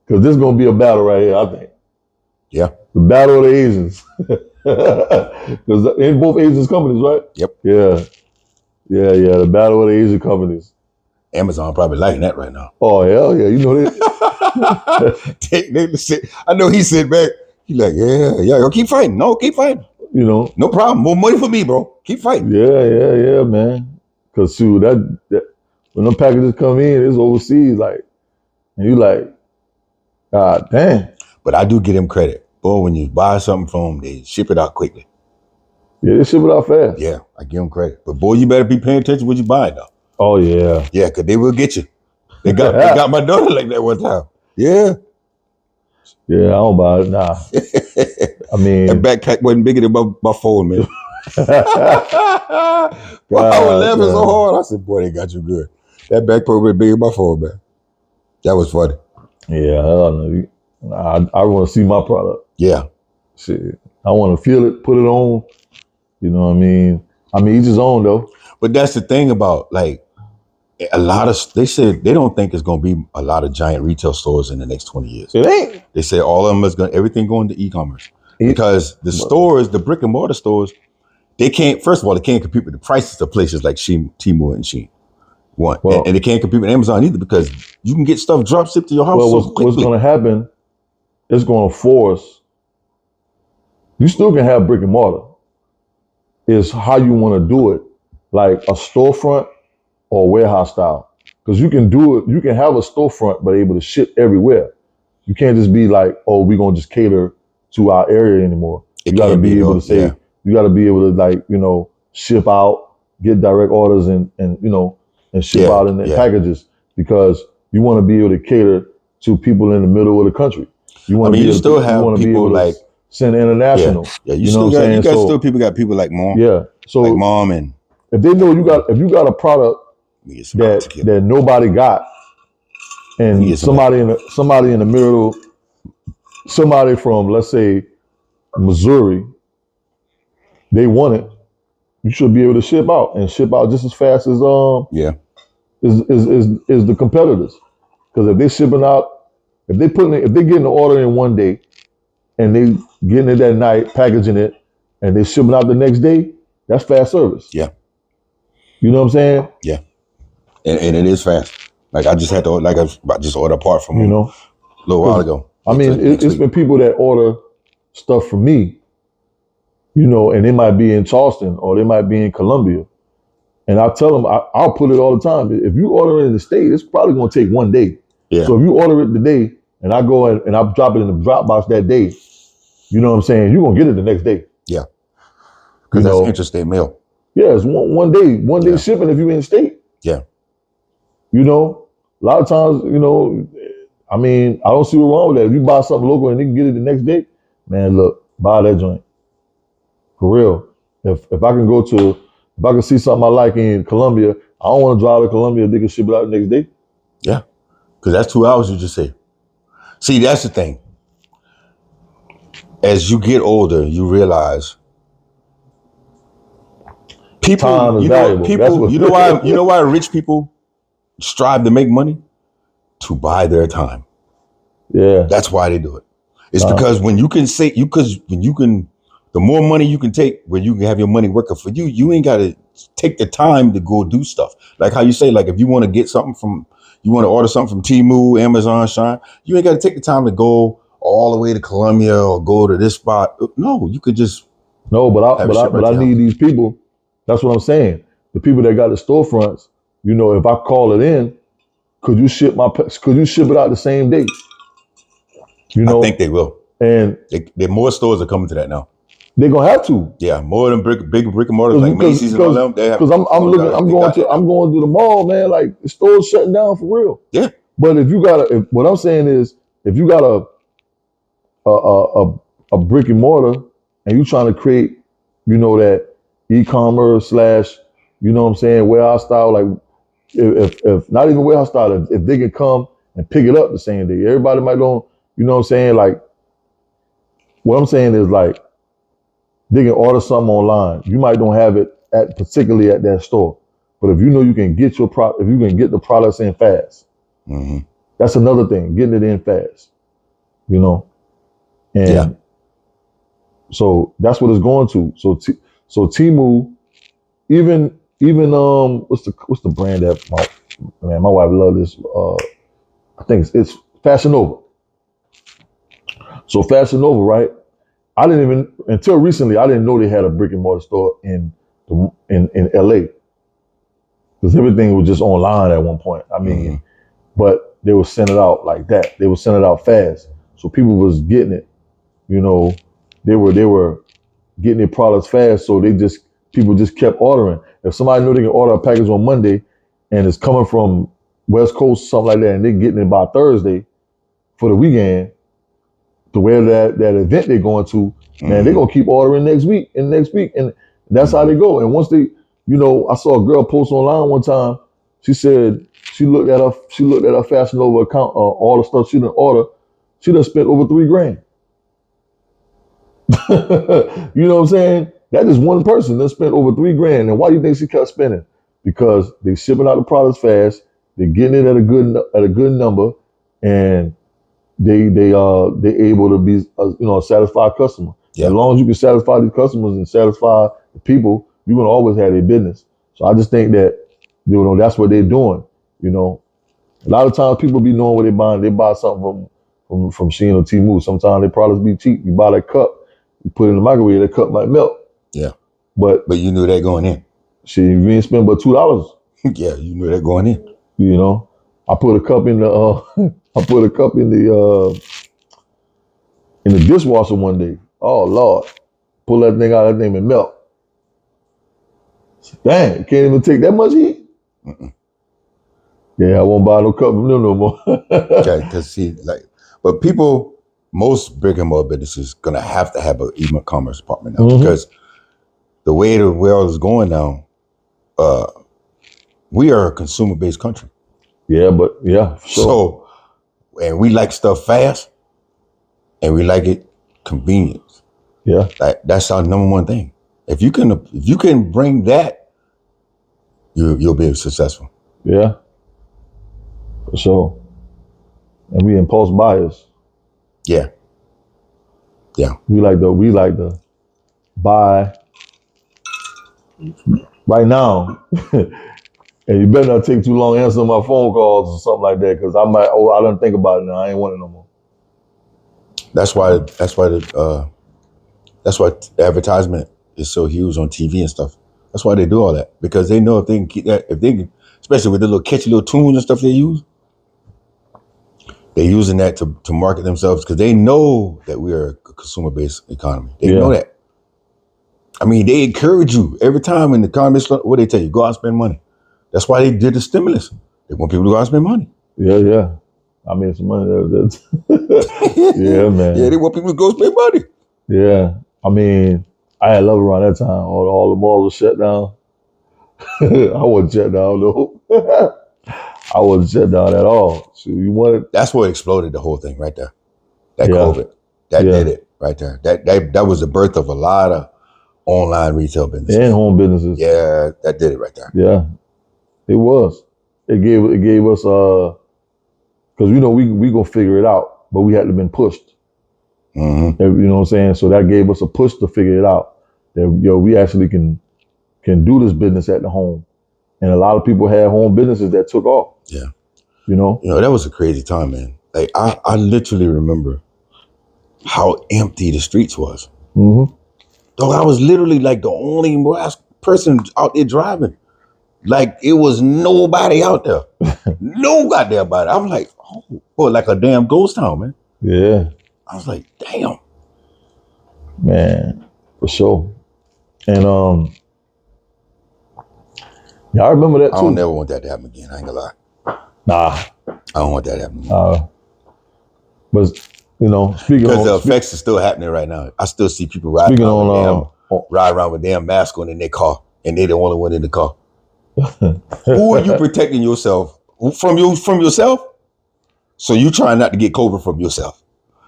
Because this is going to be a battle right here, I think.
Yeah.
The battle of the Asians. Because in both Asian companies, right?
Yep.
Yeah. Yeah, the battle of the Asian companies.
Amazon probably liking that right now.
Oh hell yeah, you know that.
I know he sit back. He like, yo, keep fighting. No, keep fighting.
You know,
no problem. More money for me, bro. Keep fighting.
Yeah, man. Cause shoot, that when them packages come in, it's overseas, like, and you like, God damn.
But I do give him credit. Boy, when you buy something from them, they ship it out quickly.
Yeah, they ship it out fast.
Yeah, I give them credit. But boy, you better be paying attention to what you buying though.
Oh yeah.
Yeah, cause they will get you. They got my daughter like that one time. Yeah.
Yeah, I don't buy it. Nah. I mean,
that backpack wasn't bigger than my phone, man. I was laughing so hard. I said, boy, they got you good. That backpack was bigger than my phone, man. That was funny.
Yeah, I don't know. I want to see my product.
Yeah.
Shit. I want to feel it, put it on. You know what I mean? Each his own though.
But that's the thing about like a lot of, they said they don't think it's going to be a lot of giant retail stores in the next 20 years.
It ain't.
They say all of them is going, everything going to e-commerce. Because the stores, the brick and mortar stores, they can't, first of all, they can't compete with the prices of places like Shein, Temu and Shein. And they can't compete with Amazon either because you can get stuff drop shipped to your house so quickly.
What's going to happen, it's going to force, you still can have brick and mortar. Is how you want to do it, like a storefront or warehouse style. Because you can do it, you can have a storefront but able to ship everywhere. You can't just be like, oh, we're going to just cater to our area anymore. You got to be able to say, you got to be able to like, ship out, get direct orders and ship out in the packages because you want to be able to cater to people in the middle of the country. You want to be able to, you want to be able to like send international.
Yeah, you know what I'm saying? You got still people like mom.
Yeah. So
like mom, and
if they know if you got a product that nobody got, and somebody in the middle, somebody from let's say Missouri, they want it, you should be able to ship out just as fast as is the competitors. Because if they're shipping out, if they're getting the order in one day and they getting it that night, packaging it, and they shipping out the next day, that's fast service.
Yeah.
You know what I'm saying?
Yeah. And it is fast. Like I just had to, I just ordered a part from them a little while ago.
It's been people that order stuff from me, and they might be in Charleston or they might be in Columbia. And I tell them, I'll put it all the time. If you order it in the state, it's probably going to take one day.
Yeah.
So if you order it today and I go and I drop it in the drop box that day, you know what I'm saying? You're going to get it the next day.
Yeah. Because that's interstate mail.
Yeah, it's one day shipping if you're in the state.
Yeah.
A lot of times, I don't see what's wrong with that. If you buy something local and they can get it the next day, man, look, buy that joint. For real. If I can see something I like in Columbia, I don't want to drive to Columbia if they can ship it out the next day.
Yeah. Because that's 2 hours you just say. See, that's the thing. As you get older, you realize
time is valuable.
You know why rich people strive to make money? To buy their time.
Yeah.
That's why they do it. It's because when you can the more money you can take, when you can have your money working for you, you ain't got to take the time to go do stuff. Like how you say, like if you want to get something you want to order something from Temu, Amazon, Shein, you ain't got to take the time to go all the way to Columbia or go to this spot. No, you could just.
No, but I need these people. That's what I'm saying. The people that got the storefronts, if I call it in, could you ship it out the same day?
I think they will.
And
there more stores are coming to that now.
They're gonna have to.
Yeah, more than big brick and mortars like Macy's and all them.
Because I'm going to the mall, man. Like the store's shutting down for real.
Yeah.
But what I'm saying is, if you got a brick and mortar and you trying to create, that e-commerce / warehouse style, like if not even warehouse style, if they can come and pick it up the same day, everybody might don't, like what I'm saying is like they can order something online. You might don't have it particularly at that store, but if you can get if you can get the products in fast, that's another thing, getting it in fast, and so that's what it's going to. So Temu, even even what's the brand that my wife loves this. I think it's Fashion Nova. So Fashion Nova, right? I didn't even until recently. I didn't know they had a brick and mortar store in LA because everything was just online at one point. I mean, but they were sending it out like that. They were sending it out fast, so people was getting it. You know, they were getting their products fast, so people just kept ordering. If somebody knew they can order a package on Monday, and it's coming from West Coast, something like that, and they're getting it by Thursday for the weekend, to where that event they're going to, man, they're gonna keep ordering next week, and that's how they go. And once I saw a girl post online one time. She said she looked at her Fashion Nova account, all the stuff she done order. She done spent over $3,000. You know what I'm saying? That is one person that spent over $3,000. And why do you think she kept spending? Because they shipping out the products fast, they're getting it at a good number, and they able to be a satisfied customer. Yeah. As long as you can satisfy these customers and satisfy the people, you're gonna always have their business. So I just think that that's what they're doing. A lot of times people be knowing what they're buying. They buy something from Shein or Temu. Sometimes their products be cheap. You buy that cup, you put it in the microwave, that cup might melt.
Yeah.
But
you knew that going in.
Shit, you ain't spend but $2.
Yeah, you knew that going in.
I put a cup in the I put a cup in the dishwasher one day. Oh Lord. Pull that thing out, that thing and melt. Dang, can't even take that much heat. Yeah, I won't buy no cup from them no more.
Okay, because but most brick and mortar businesses gonna have to have an e-commerce department now because the way the world is going now, we are a consumer-based country.
Yeah, but yeah, sure.
So, and we like stuff fast, and we like it convenience.
Yeah,
that's our number one thing. If you can bring that, you'll be successful.
Yeah, for sure. And we impulse buyers.
Yeah.
We like to buy right now. And you better not take too long answering my phone calls or something like that, because I don't think about it now. I ain't want it no more. That's why
the advertisement is so huge on TV and stuff. That's why they do all that, because they know if they can keep that, especially with the little catchy little tunes and stuff they use, they're using that to market themselves, because they know that we are a consumer-based economy. They know that. I mean, they encourage you every time in the economy. What they tell you, go out and spend money. That's why they did the stimulus. They want people to go out and spend money.
Yeah. I mean, some money. Yeah, man.
Yeah, they want people to go spend money.
Yeah. I mean, I had love around that time. All the malls were shut down. I wasn't shut down though. I wasn't shut down at all. So
That's what exploded the whole thing right there. That COVID. That did it right there. That was the birth of a lot of online retail businesses.
And home businesses.
Yeah, that did it right there.
Yeah. It was. It gave us because we gonna figure it out, but we had to been pushed.
Mm-hmm.
You know what I'm saying? So that gave us a push to figure it out. That we actually can do this business at the home, and a lot of people had home businesses that took off.
Yeah.
That
was a crazy time, man. Like I literally remember how empty the streets was.
Mm-hmm.
Dog, I was literally like the only person out there driving. Like it was nobody out there. No goddamn body. I was like, oh boy, like a damn ghost town, man.
Yeah.
I was like, damn.
Man, for sure. And I remember that too.
I don't never want that to happen again. I ain't gonna lie.
Nah.
I don't want that to happen again.
But speaking
because the effects are still happening right now. I still see people ride around with damn mask on in their car, and they the only one in the car. Who are you protecting yourself from yourself? So you trying not to get COVID from yourself,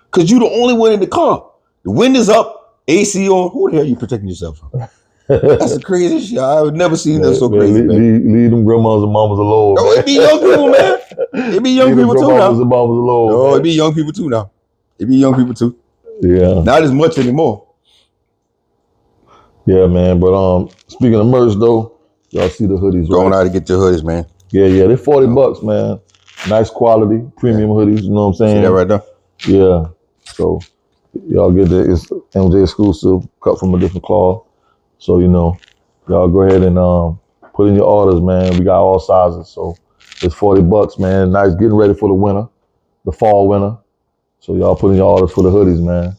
because you the only one in the car. The windows up, AC on. Who the hell are you protecting yourself from? That's the craziest shit. I've never seen that so crazy, man.
Leave them grandmas and mamas alone.
No, it be young people, man. It be young people too now.
And mamas alone,
no, it be young people too now. It be young people too.
Yeah.
Not as much anymore.
Yeah, man. But speaking of merch though, Y'all see the hoodies,
Going
right?
out to get your hoodies, man.
Yeah, they're $40, man. Nice quality, premium hoodies. You know what I'm saying?
See that right there?
Yeah. So y'all get it's MJ exclusive, cut from a different cloth. So y'all go ahead and put in your orders, man. We got all sizes, so it's $40, man. Nice, getting ready for the winter, the fall winter. So y'all put in your orders for the hoodies, man.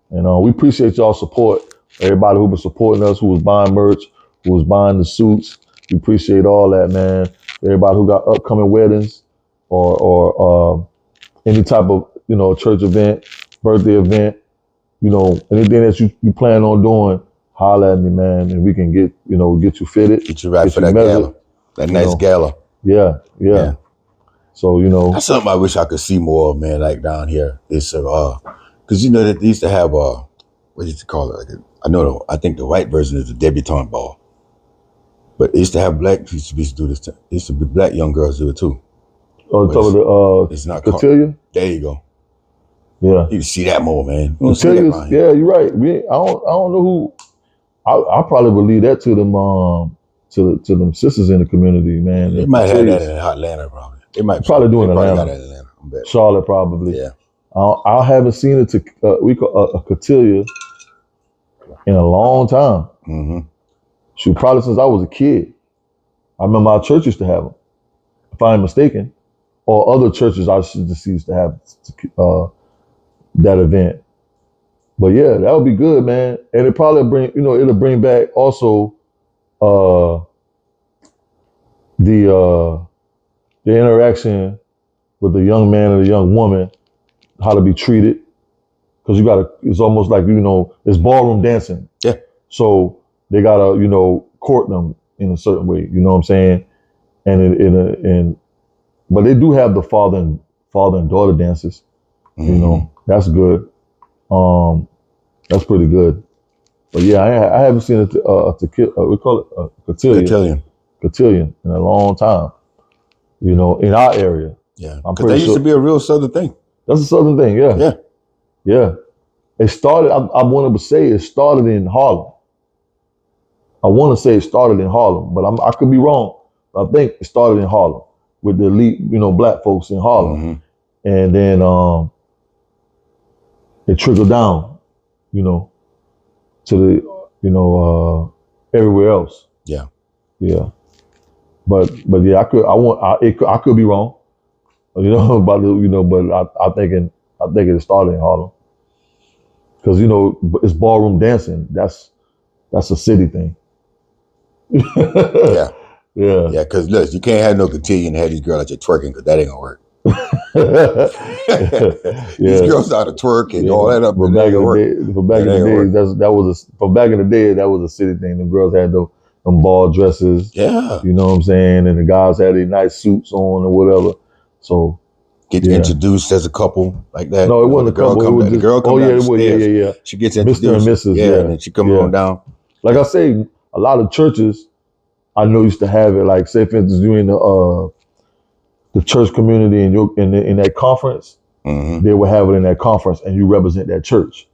And we appreciate y'all support. Everybody who been supporting us, who was buying merch, who was buying the suits. We appreciate all that, man. Everybody who got upcoming weddings or any type of church event, birthday event, anything that you plan on doing, holler at me, man, and we can get you fitted,
Get you right
get
for
you
that
measured.
gala. That nice gala.
Yeah. So
that's something I wish I could see more of, man. Like down here, it's because that they used to have what used to call it? I think the white version is the debutante ball, but they used to have black. Used to do this. Used to be black young girls do it too.
on top of the
it's not
cotillion.
There you go.
Yeah,
you can see that more, man.
Cotillions. Yeah, you're right. I don't know who. I probably would leave that to them to them sisters in the community, man.
They might have that in Atlanta, probably. They might
probably do in
Atlanta.
Atlanta.
Got that in Atlanta. I bet.
Charlotte, probably.
Yeah.
I haven't seen it we call a cotillion in a long time.
Mm-hmm.
Shoot, probably since I was a kid. I remember our church used to have them, if I'm mistaken, or other churches I used to have that event. But yeah, that would be good, man. And it probably it'll bring back also the interaction with the young man and the young woman, how to be treated. Because it's almost like, it's ballroom dancing.
Yeah.
So they gotta, court them in a certain way, you know what I'm saying? And but they do have the father and daughter dances.
Mm-hmm.
That's good. That's pretty good. But yeah, I haven't seen we call it a cotillion in a long time. In our area.
Yeah, because that used to be a real Southern thing.
That's a Southern thing, yeah. Yeah. It started, I wanted to say it started in Harlem. I want to say it started in Harlem, but I could be wrong. I think it started in Harlem with the elite, black folks in Harlem.
Mm-hmm.
And then it trickled down, to the, everywhere else.
Yeah.
Yeah. But yeah, I could be wrong, about but I think it started in Harlem. Because it's ballroom dancing. That's a city thing.
Yeah.
Yeah.
Yeah, because look, you can't have no cotillion and have these girls out there twerking, because that ain't gonna work. These girls out of twerk and all that up.
But back in the day, that was a city thing. The girls had them ball dresses.
Yeah.
You know what I'm saying? And the guys had their nice suits on or whatever. So
get introduced as a couple like that.
No, it wasn't a couple.
The girl comes down the stairs.
Yeah.
She gets introduced.
Mr. and Mrs. Yeah.
And then she comes on down.
Like I say, a lot of churches I know used to have it. Like, say for instance, you in the church community and you're in that conference,
mm-hmm.
they would have it in that conference, and you represent that church.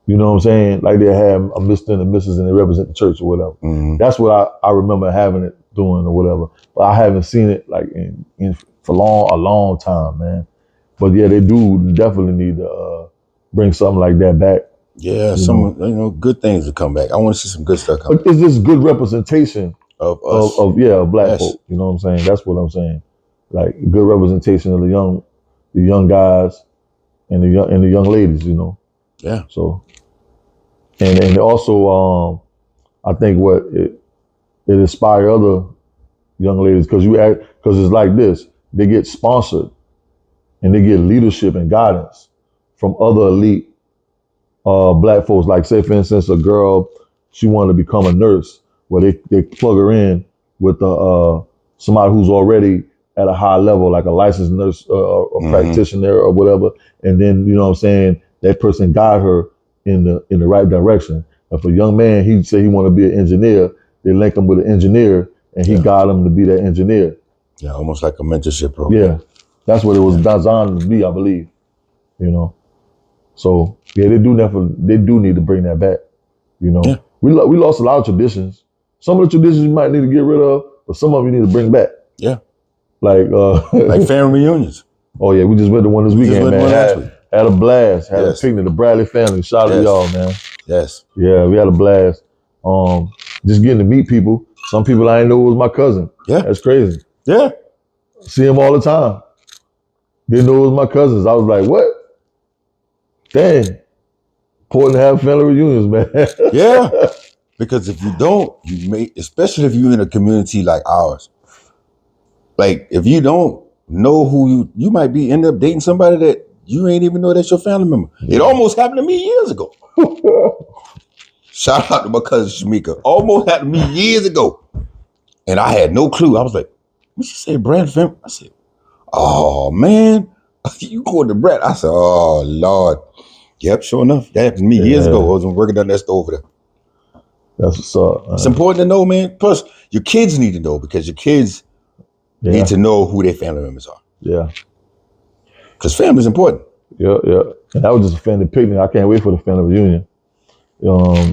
You know what I'm saying? Like they have a Mr. and a Mrs. and they represent the church or whatever.
Mm-hmm.
That's what I remember having it doing or whatever. But I haven't seen it like for a long time, man. But yeah, they do definitely need to bring something like that back.
Yeah, good things to come back. I want to see some good stuff come back.
But it's just good representation
of us,
of black folk. You know what I'm saying? That's what I'm saying. Like good representation of the young guys and the young ladies.
Yeah.
So, and also, I think what it inspire other young ladies because it's like this. They get sponsored and they get leadership and guidance from other elite black folks. Like say for instance, a girl, she wanted to become a nurse. Well, they plug her in with somebody who's already at a high level, like a licensed nurse or
mm-hmm.
practitioner or whatever. And then, you know what I'm saying, that person guide her in the right direction. If a young man, he say he want to be an engineer, they link him with an engineer and he guide him to be that engineer.
Yeah, almost like a mentorship program.
Yeah, that's what it was designed to be, I believe. So yeah, they do need to bring that back. We lost a lot of traditions. Some of the traditions you might need to get rid of, but some of them you need to bring back.
Yeah.
Like
like family reunions.
Oh yeah, we just went to one this weekend, man. Had a blast. Had a picnic. The Bradley family. Shout out to y'all, man.
Yes.
Yeah, we had a blast. Just getting to meet people. Some people I didn't know was my cousin.
Yeah.
That's crazy.
Yeah.
See him all the time. Didn't know it was my cousins. I was like, what? Dang. Important to have family reunions, man.
Yeah. Because if you don't, you may, especially if you're in a community like ours, like if you don't know who you might be end up dating somebody that you ain't even know that's your family member. Yeah. It almost happened to me years ago. Shout out to my cousin Shamika. Almost happened to me years ago. And I had no clue. I was like, what she say, Brad family? I said, oh man, you going to Brad? I said, oh Lord. Yep, sure enough. That happened to me years ago. I was working down that store over there.
That's what's up.
It's important to know, man. Plus, your kids need to know because your kids need to know who their family members are.
Yeah.
Because family is important.
Yeah. And that was just a family picnic. I can't wait for the family reunion.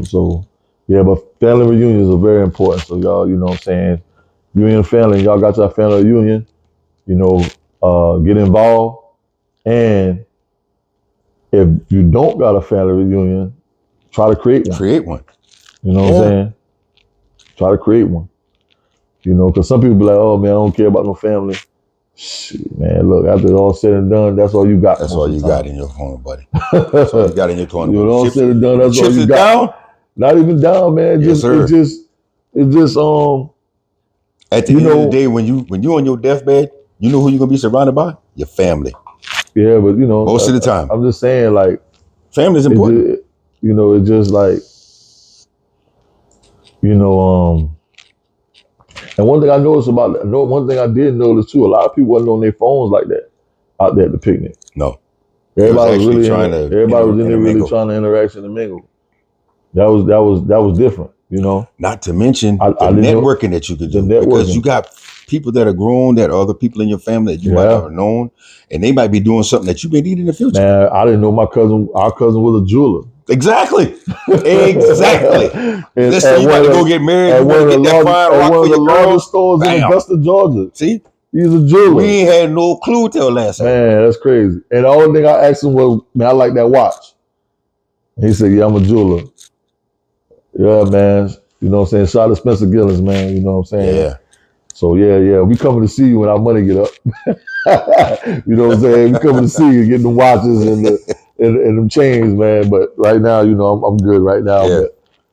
So, yeah, but family reunions are very important. So, y'all, you know what I'm saying? You and your family, y'all got your family reunion, you know, get involved. And if you don't got a family reunion, try to create one.
Create one.
You know what I'm saying? Try to create one. You know, because some people be like, oh, man, I don't care about no family. Shit, man, look, after it's all said and done, that's all you got.
That's all you got in your corner, buddy. That's all you got in your corner.
You know, all said and done, that's all you got. Down? Not even down, man.
Yes, sir.
It just
at the end of the day, when you on your deathbed, you know who you're gonna be surrounded by? Your family.
Yeah, but you know,
most of the time.
I'm just saying, like,
family is important.
You know, it's just like, you know, and one thing I noticed about one thing I did notice too, a lot of people wasn't on their phones like that out there at the picnic.
No.
Everybody was really trying to interact and mingle. That was different, you know.
Not to mention the networking that you could do. Because you got people that are grown, that are other people in your family that you might not have known, and they might be doing something that you may need in the future.
Man, I didn't know our cousin was a jeweler.
Exactly. Exactly. Let's say you about to go get married, you want to get that fine rock for your girl.
Stores in Augusta, Georgia.
See?
He's a jeweler.
We ain't had no clue till last night.
Man, that's crazy. And the only thing I asked him was, man, I like that watch. And he said, yeah, I'm a jeweler. Yeah, man. You know what I'm saying? Shout out to Spencer Gillens, man. You know what I'm saying?
Yeah.
So, yeah. We coming to see you when our money get up. You know what I'm saying? We coming to see you, getting the watches and them chains, man. But right now, you know, I'm good right now.
Yeah.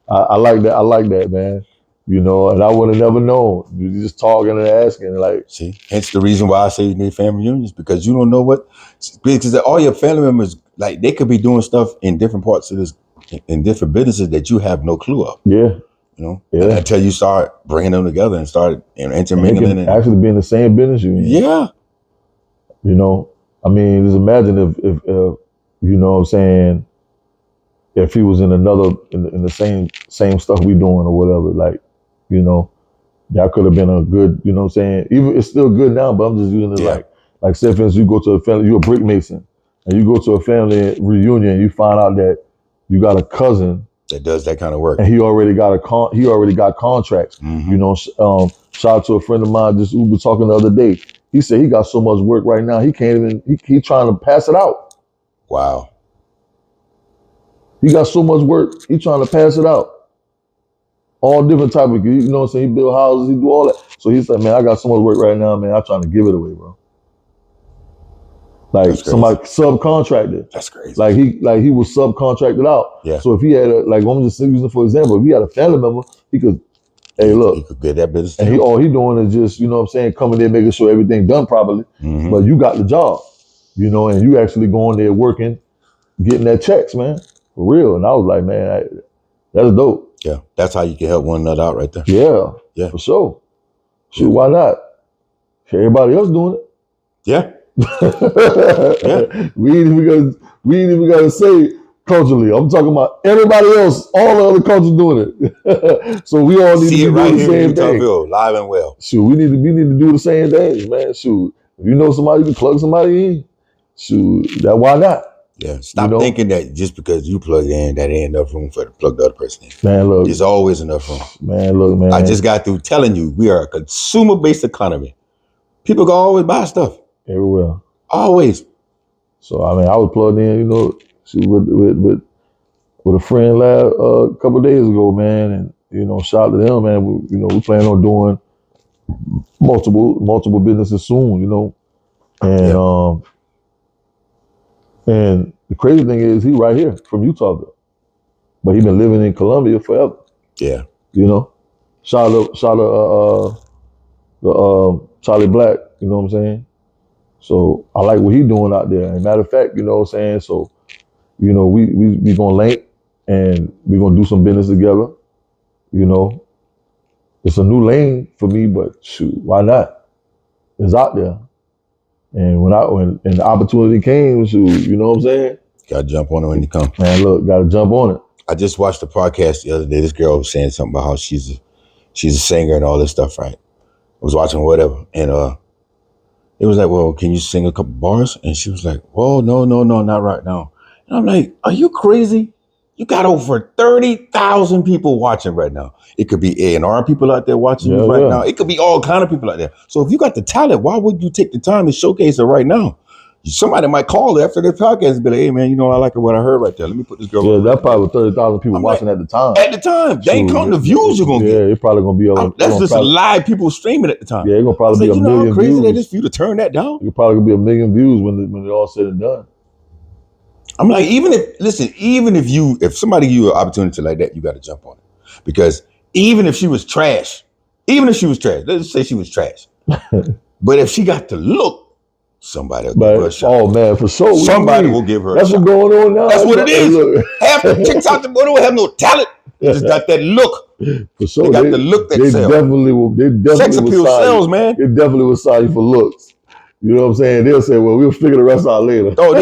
But I like that. I like that, man. You know, and I would have never known. You just talking and asking, like.
See, hence the reason why I say you need family reunions, because you don't know what, because all your family members, like, they could be doing stuff in different parts of this, in different businesses that you have no clue of.
Yeah.
You know, until you start bringing them together and start intermingling.
And actually be in the same business you in.
Yeah.
You know, I mean, just imagine if you know what I'm saying, if he was in another, in the same stuff we doing or whatever, like, you know, that could have been a good, you know what I'm saying? Even it's still good now, but I'm just using it like say for instance, you go to a family, you're a brick mason, and you go to a family reunion, you find out that you got a cousin
that does that kind of work,
and he already got contracts.
Mm-hmm.
You know, shout out to a friend of mine just we were talking the other day. He said he got so much work right now he can't even he trying to pass it out.
Wow.
He got so much work, he trying to pass it out. All different type of, you know what I'm saying? He build houses, he do all that. So he said, man, I got so much work right now, man. I'm trying to give it away, bro. Like somebody subcontracted.
That's crazy.
Like he was subcontracted out.
Yeah.
So if he had I'm just using for example, if he had a family member, he could, hey, look.
He could get that business.
And all he doing is just, you know what I'm saying, coming there making sure everything done properly.
Mm-hmm.
But you got the job, you know, and you actually going there working, getting that checks, man, for real. And I was like, man, that's dope.
Yeah, that's how you can help one another out right there.
Yeah, for sure. Shoot, why not? Everybody else doing it.
Yeah.
We ain't even gotta say culturally. I'm talking about everybody else, all the other cultures doing it. So we all need to be doing the same thing.
Live and well.
Shoot, we need to do the same thing, man. Shoot, if you know somebody, you can plug somebody in. Shoot, why not?
Yeah, stop thinking that just because you plug in, that ain't enough room for to plug the other person in.
Man, look.
There's always enough room.
Man, look, man.
I just got through telling you, we are a consumer-based economy. People can always buy stuff.
Everywhere.
Always.
So, I mean, I was plugged in, you know, with a friend a couple of days ago, man. And, you know, shout out to them, man. We plan on doing multiple businesses soon, you know. And and the crazy thing is he right here from Utah, though. But he been living in Colombia forever.
Yeah.
You know. Shout out Charlie Black, you know what I'm saying? So I like what he doing out there. And matter of fact, you know what I'm saying? So, you know, we gonna link and we gonna do some business together. You know. It's a new lane for me, but shoot, why not? It's out there. And when the opportunity came, shoot, you know what I'm saying?
Gotta jump on it when you come.
Man, look, gotta jump on it.
I just watched the podcast the other day. This girl was saying something about how she's a singer and all this stuff, right? I was watching whatever, and it was like, well, can you sing a couple bars? And she was like, whoa, no, not right now. And I'm like, are you crazy? You got over 30,000 people watching right now. It could be A&R people out there watching you right now. It could be all kind of people out there. So if you got the talent, why would you take the time to showcase it right now? Somebody might call after the podcast and be like, hey, man, you know, I like what I heard right there. Let me put this girl on.
Yeah, that's probably 30,000 people watching at the time.
At the time. They ain't counting the views you're going to get.
Yeah, it's probably going to be on.
That's just live people streaming at the time.
Yeah, it's going to probably be a million views.
Crazy that is for you to turn that down?
It's probably going to be a million views when it all said and done.
I'm like, if somebody give you an opportunity like that, you got to jump on it. Because even if she was trash, let's say she was trash. But if she got the look, somebody will give her a shot.
Oh, man, for sure.
Somebody will give her a shot.
That's what's going on now.
That's what it is. Half the chicks out there don't have no talent. They just got that look.
For sure.
They got the look that sells.
They definitely
Sex appeal sells, man.
They definitely will sign you for looks. You know what I'm saying? They'll say, well, we'll figure the rest out later.
Oh,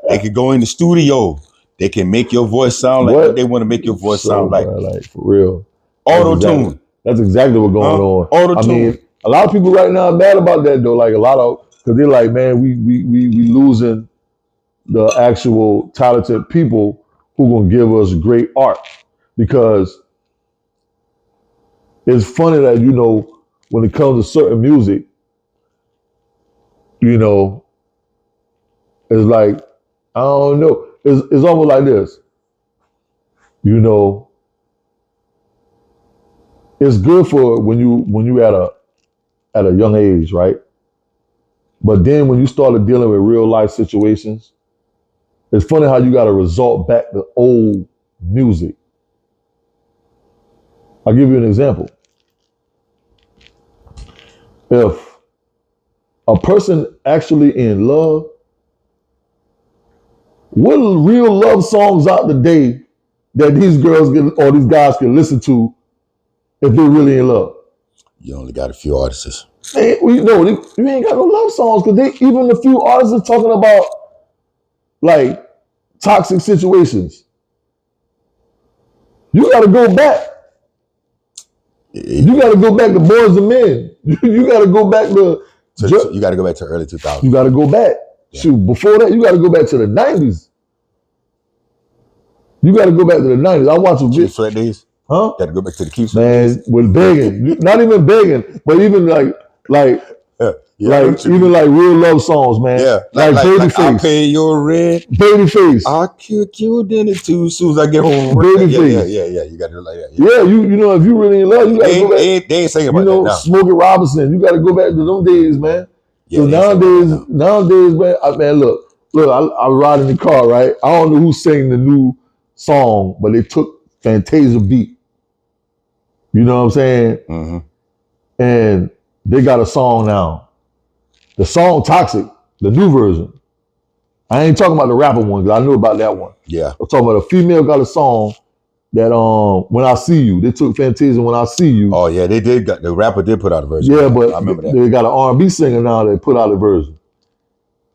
they could go in the studio. They can make your voice sound like what they want to make your voice sound like.
Like, for real.
Auto-tune.
That's exactly what's going on.
Auto-tune.
I mean, a lot of people right now are mad about that, though. Like, because they're like, man, we losing the actual talented people who going to give us great art. Because it's funny that, you know, when it comes to certain music, you know, it's like, I don't know. It's almost like this. You know, it's good for when you at a young age, right? But then when you started dealing with real life situations, it's funny how you got to resort back to old music. I'll give you an example. If a person actually in love, what real love songs out today that these girls or these guys can listen to if they're really in love?
You only got a few artists.
You ain't got no love songs because even a few artists are talking about like toxic situations. You got to go back. You got to go back to Boys and Men. You got to go back to.
You got to go back to early 2000s.
You got to go back. Yeah. Shoot, before that, you got to go back to the 90s. You got to go back to the 90s. I watch a
Keith Sweat days.
Huh?
Got to go back to the Keith Sweat days.
Man, with begging. Not even begging, but even like even like real love songs, man.
Yeah.
Like Babyface.
I'll pay your rent.
Babyface.
I'll kick you dinner too as soon as I get home.
Babyface.
Yeah. You got to do it like that.
Yeah, you know, if you really in love, you got to go back.
They ain't singing about that now.
Smokey Robinson. You got to go back to them days, man. Yeah, so nowadays, man, look, I ride in the car, right? I don't know who sang the new song, but they took Fantasia beat. You know what I'm saying?
Mm-hmm.
And they got a song now. The song Toxic, the new version. I ain't talking about the rapper one because I knew about that one.
Yeah.
I'm talking about a female got a song that When I See You. They took Fantasia When I See You.
Oh yeah, they did. The rapper did put out a version.
Yeah, but
I remember that.
They got an R&B singer now that put out a version.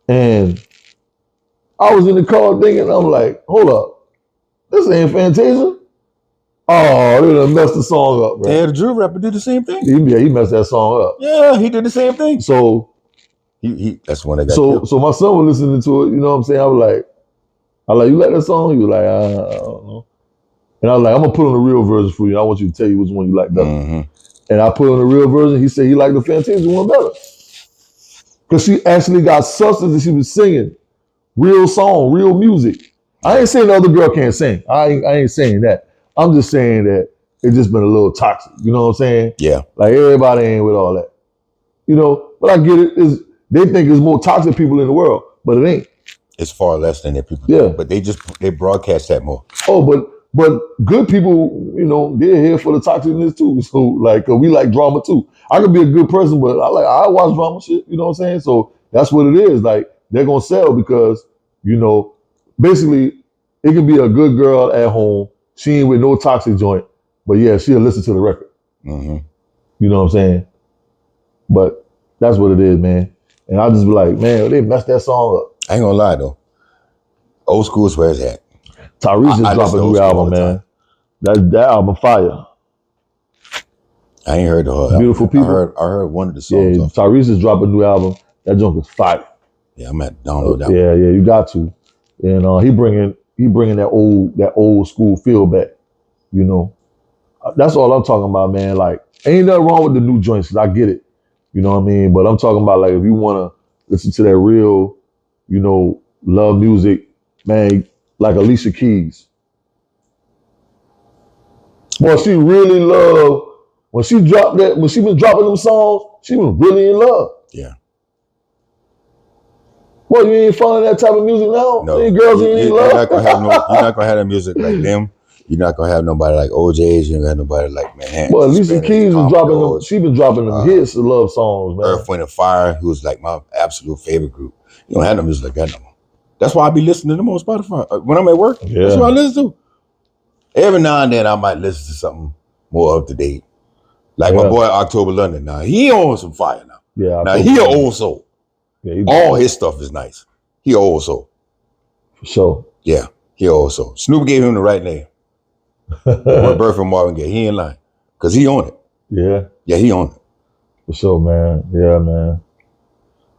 And I was in the car thinking, I'm like, hold up, this ain't Fantasia. Oh, they done messed the song up, bro.
Yeah, the drill rapper did the same thing.
He messed that song up.
Yeah, he did the same thing.
So
He that's one that got killed.
So my son was listening to it, you know what I'm saying? I was like, you like that song? He was like, I don't know. And I was like, I'm gonna put on the real version for you. I want you to tell you which one you like better.
Mm-hmm.
And I put on the real version. He said he liked the Fantasia one better. Because she actually got substance and she was singing real song, real music. I ain't saying the other girl can't sing. I ain't saying that. I'm just saying that it's just been a little toxic. You know what I'm saying?
Yeah.
Like everybody ain't with all that. You know, but I get it. They think there's more toxic people in the world, but it ain't.
It's far less than the people.
Yeah.
But they broadcast that more.
Oh, but good people, you know, they're here for the toxicness too. So like we like drama too. I could be a good person, but I watch drama shit. You know what I'm saying? So that's what it is. Like they're gonna sell because you know, basically, it can be a good girl at home. She ain't with no toxic joint, but yeah, she'll listen to the record.
Mm-hmm.
You know what I'm saying? But that's what it is, man. And I just be like, man, they messed that song up.
I ain't gonna lie though. Old school is where it's at.
Tyrese just dropped a new album, man. That album fire.
I ain't heard the whole album.
Beautiful People.
I heard one of the songs.
Yeah, Tyrese just dropped a new album. That junk is fire.
Yeah, I'm at download that.
Yeah, you got to. And he bringing that old school feel back. You know, that's all I'm talking about, man. Like, ain't nothing wrong with the new joints. 'Cause I get it. You know what I mean? But I'm talking about like if you want to listen to that real, you know, love music, man, like Alicia Keys. Boy, she really loved when she dropped that. When she been dropping them songs, she was really in love.
Yeah.
Well, you ain't following that type of music now?
No,
girls ain't in love.
You're not gonna have that music like them. You're not gonna have nobody like OJ's. You're gonna have nobody like Manhattan.
Well, Alicia Keys was dropping them. She been dropping them hits of love songs, man.
Earth, Wind, and Fire, who was like my absolute favorite group. You don't have no music like that no more. That's why I be listening to them on Spotify when I'm at work. Yeah. That's what I listen to. Every now and then I might listen to something more up to date. Like my boy October London. Now he on some fire now. Yeah. Now he an old soul. Yeah, all his stuff is nice. He old soul.
For sure.
Yeah, he old soul. Snoop gave him the right name. Roberto and Marvin Gaye. He ain't lying. Cause he on it. Yeah. Yeah, he on it.
For sure, man. Yeah, man.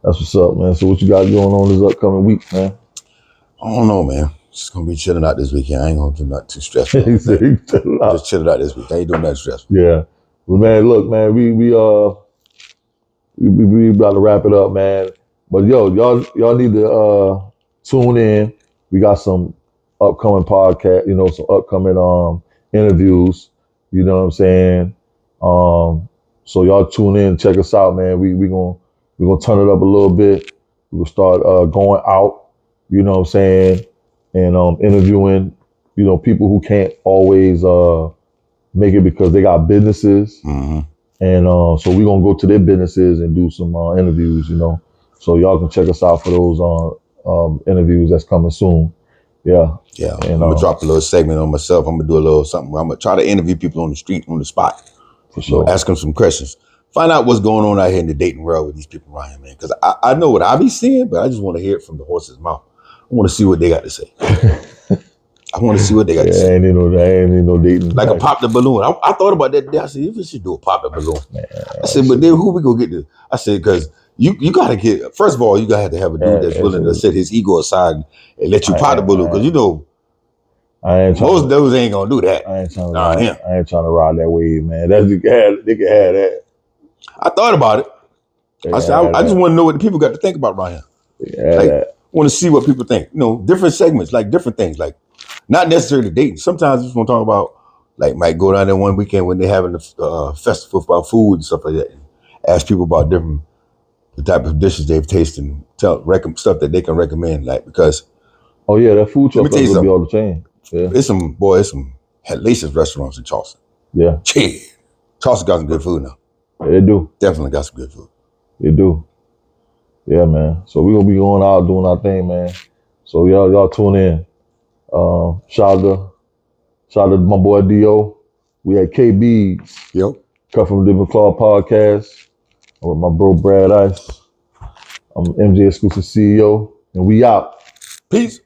That's what's up, man. So what you got going on this upcoming week, man?
I don't know, man. Just gonna be chilling out this weekend. I ain't gonna do nothing too stressful. Just chilling out this week. I ain't doing nothing stressful.
Yeah. Well, man, look, man, we about to wrap it up, man. But yo, y'all need to tune in. We got some upcoming podcast, you know, some upcoming interviews. You know what I'm saying? So y'all tune in, check us out, man. We gonna turn it up a little bit. We'll start going out, you know what I'm saying, and interviewing, you know, people who can't always make it because they got businesses.
Mm-hmm.
And so we're going to go to their businesses and do some interviews, you know. So y'all can check us out for those interviews that's coming soon. Yeah.
Yeah. And I'm going to drop a little segment on myself. I'm going to do a little something. I'm going to try to interview people on the street, on the spot.
For sure.
You know, ask them some questions. Find out what's going on out here in the dating world with these people around here, man. Because I know what I be seeing, but I just want to hear it from the horse's mouth. I want to see what they got to say. I want to see what they got to say.
I ain't need no dating.
Like a pop the balloon. I thought about that today. I said, if we should do a pop the balloon. Man, I said, but then who we gonna get this? I said, because you gotta get, first of all, you gotta have a dude that's willing to set his ego aside and let you pop the balloon. Because you know, most of those ain't gonna do that.
I ain't trying to ride that wave, man. They can have that.
I thought about it. I said, I just want to know what the people got to think about around here. Like, I want to see what people think. You know, different segments, like different things, like not necessarily dating. Sometimes I just want to talk about, like, might go down there one weekend when they're having the festival about food and stuff like that. And ask people about the type of dishes they've tasted and stuff that they can recommend. Like, because
that food truck will be all the chain. Yeah.
It's some hellacious restaurants in Charleston.
Yeah.
Charleston got some good food now.
Yeah, they do.
Definitely got some good food.
They do. Yeah, man. So we're gonna be going out doing our thing, man. So y'all tune in. Shout out to my boy D.O. We had KB's.
Yep.
Cut from the Different Claw podcast. I'm with my bro Brad Ice. I'm MJ Exclusive CEO. And we out.
Peace.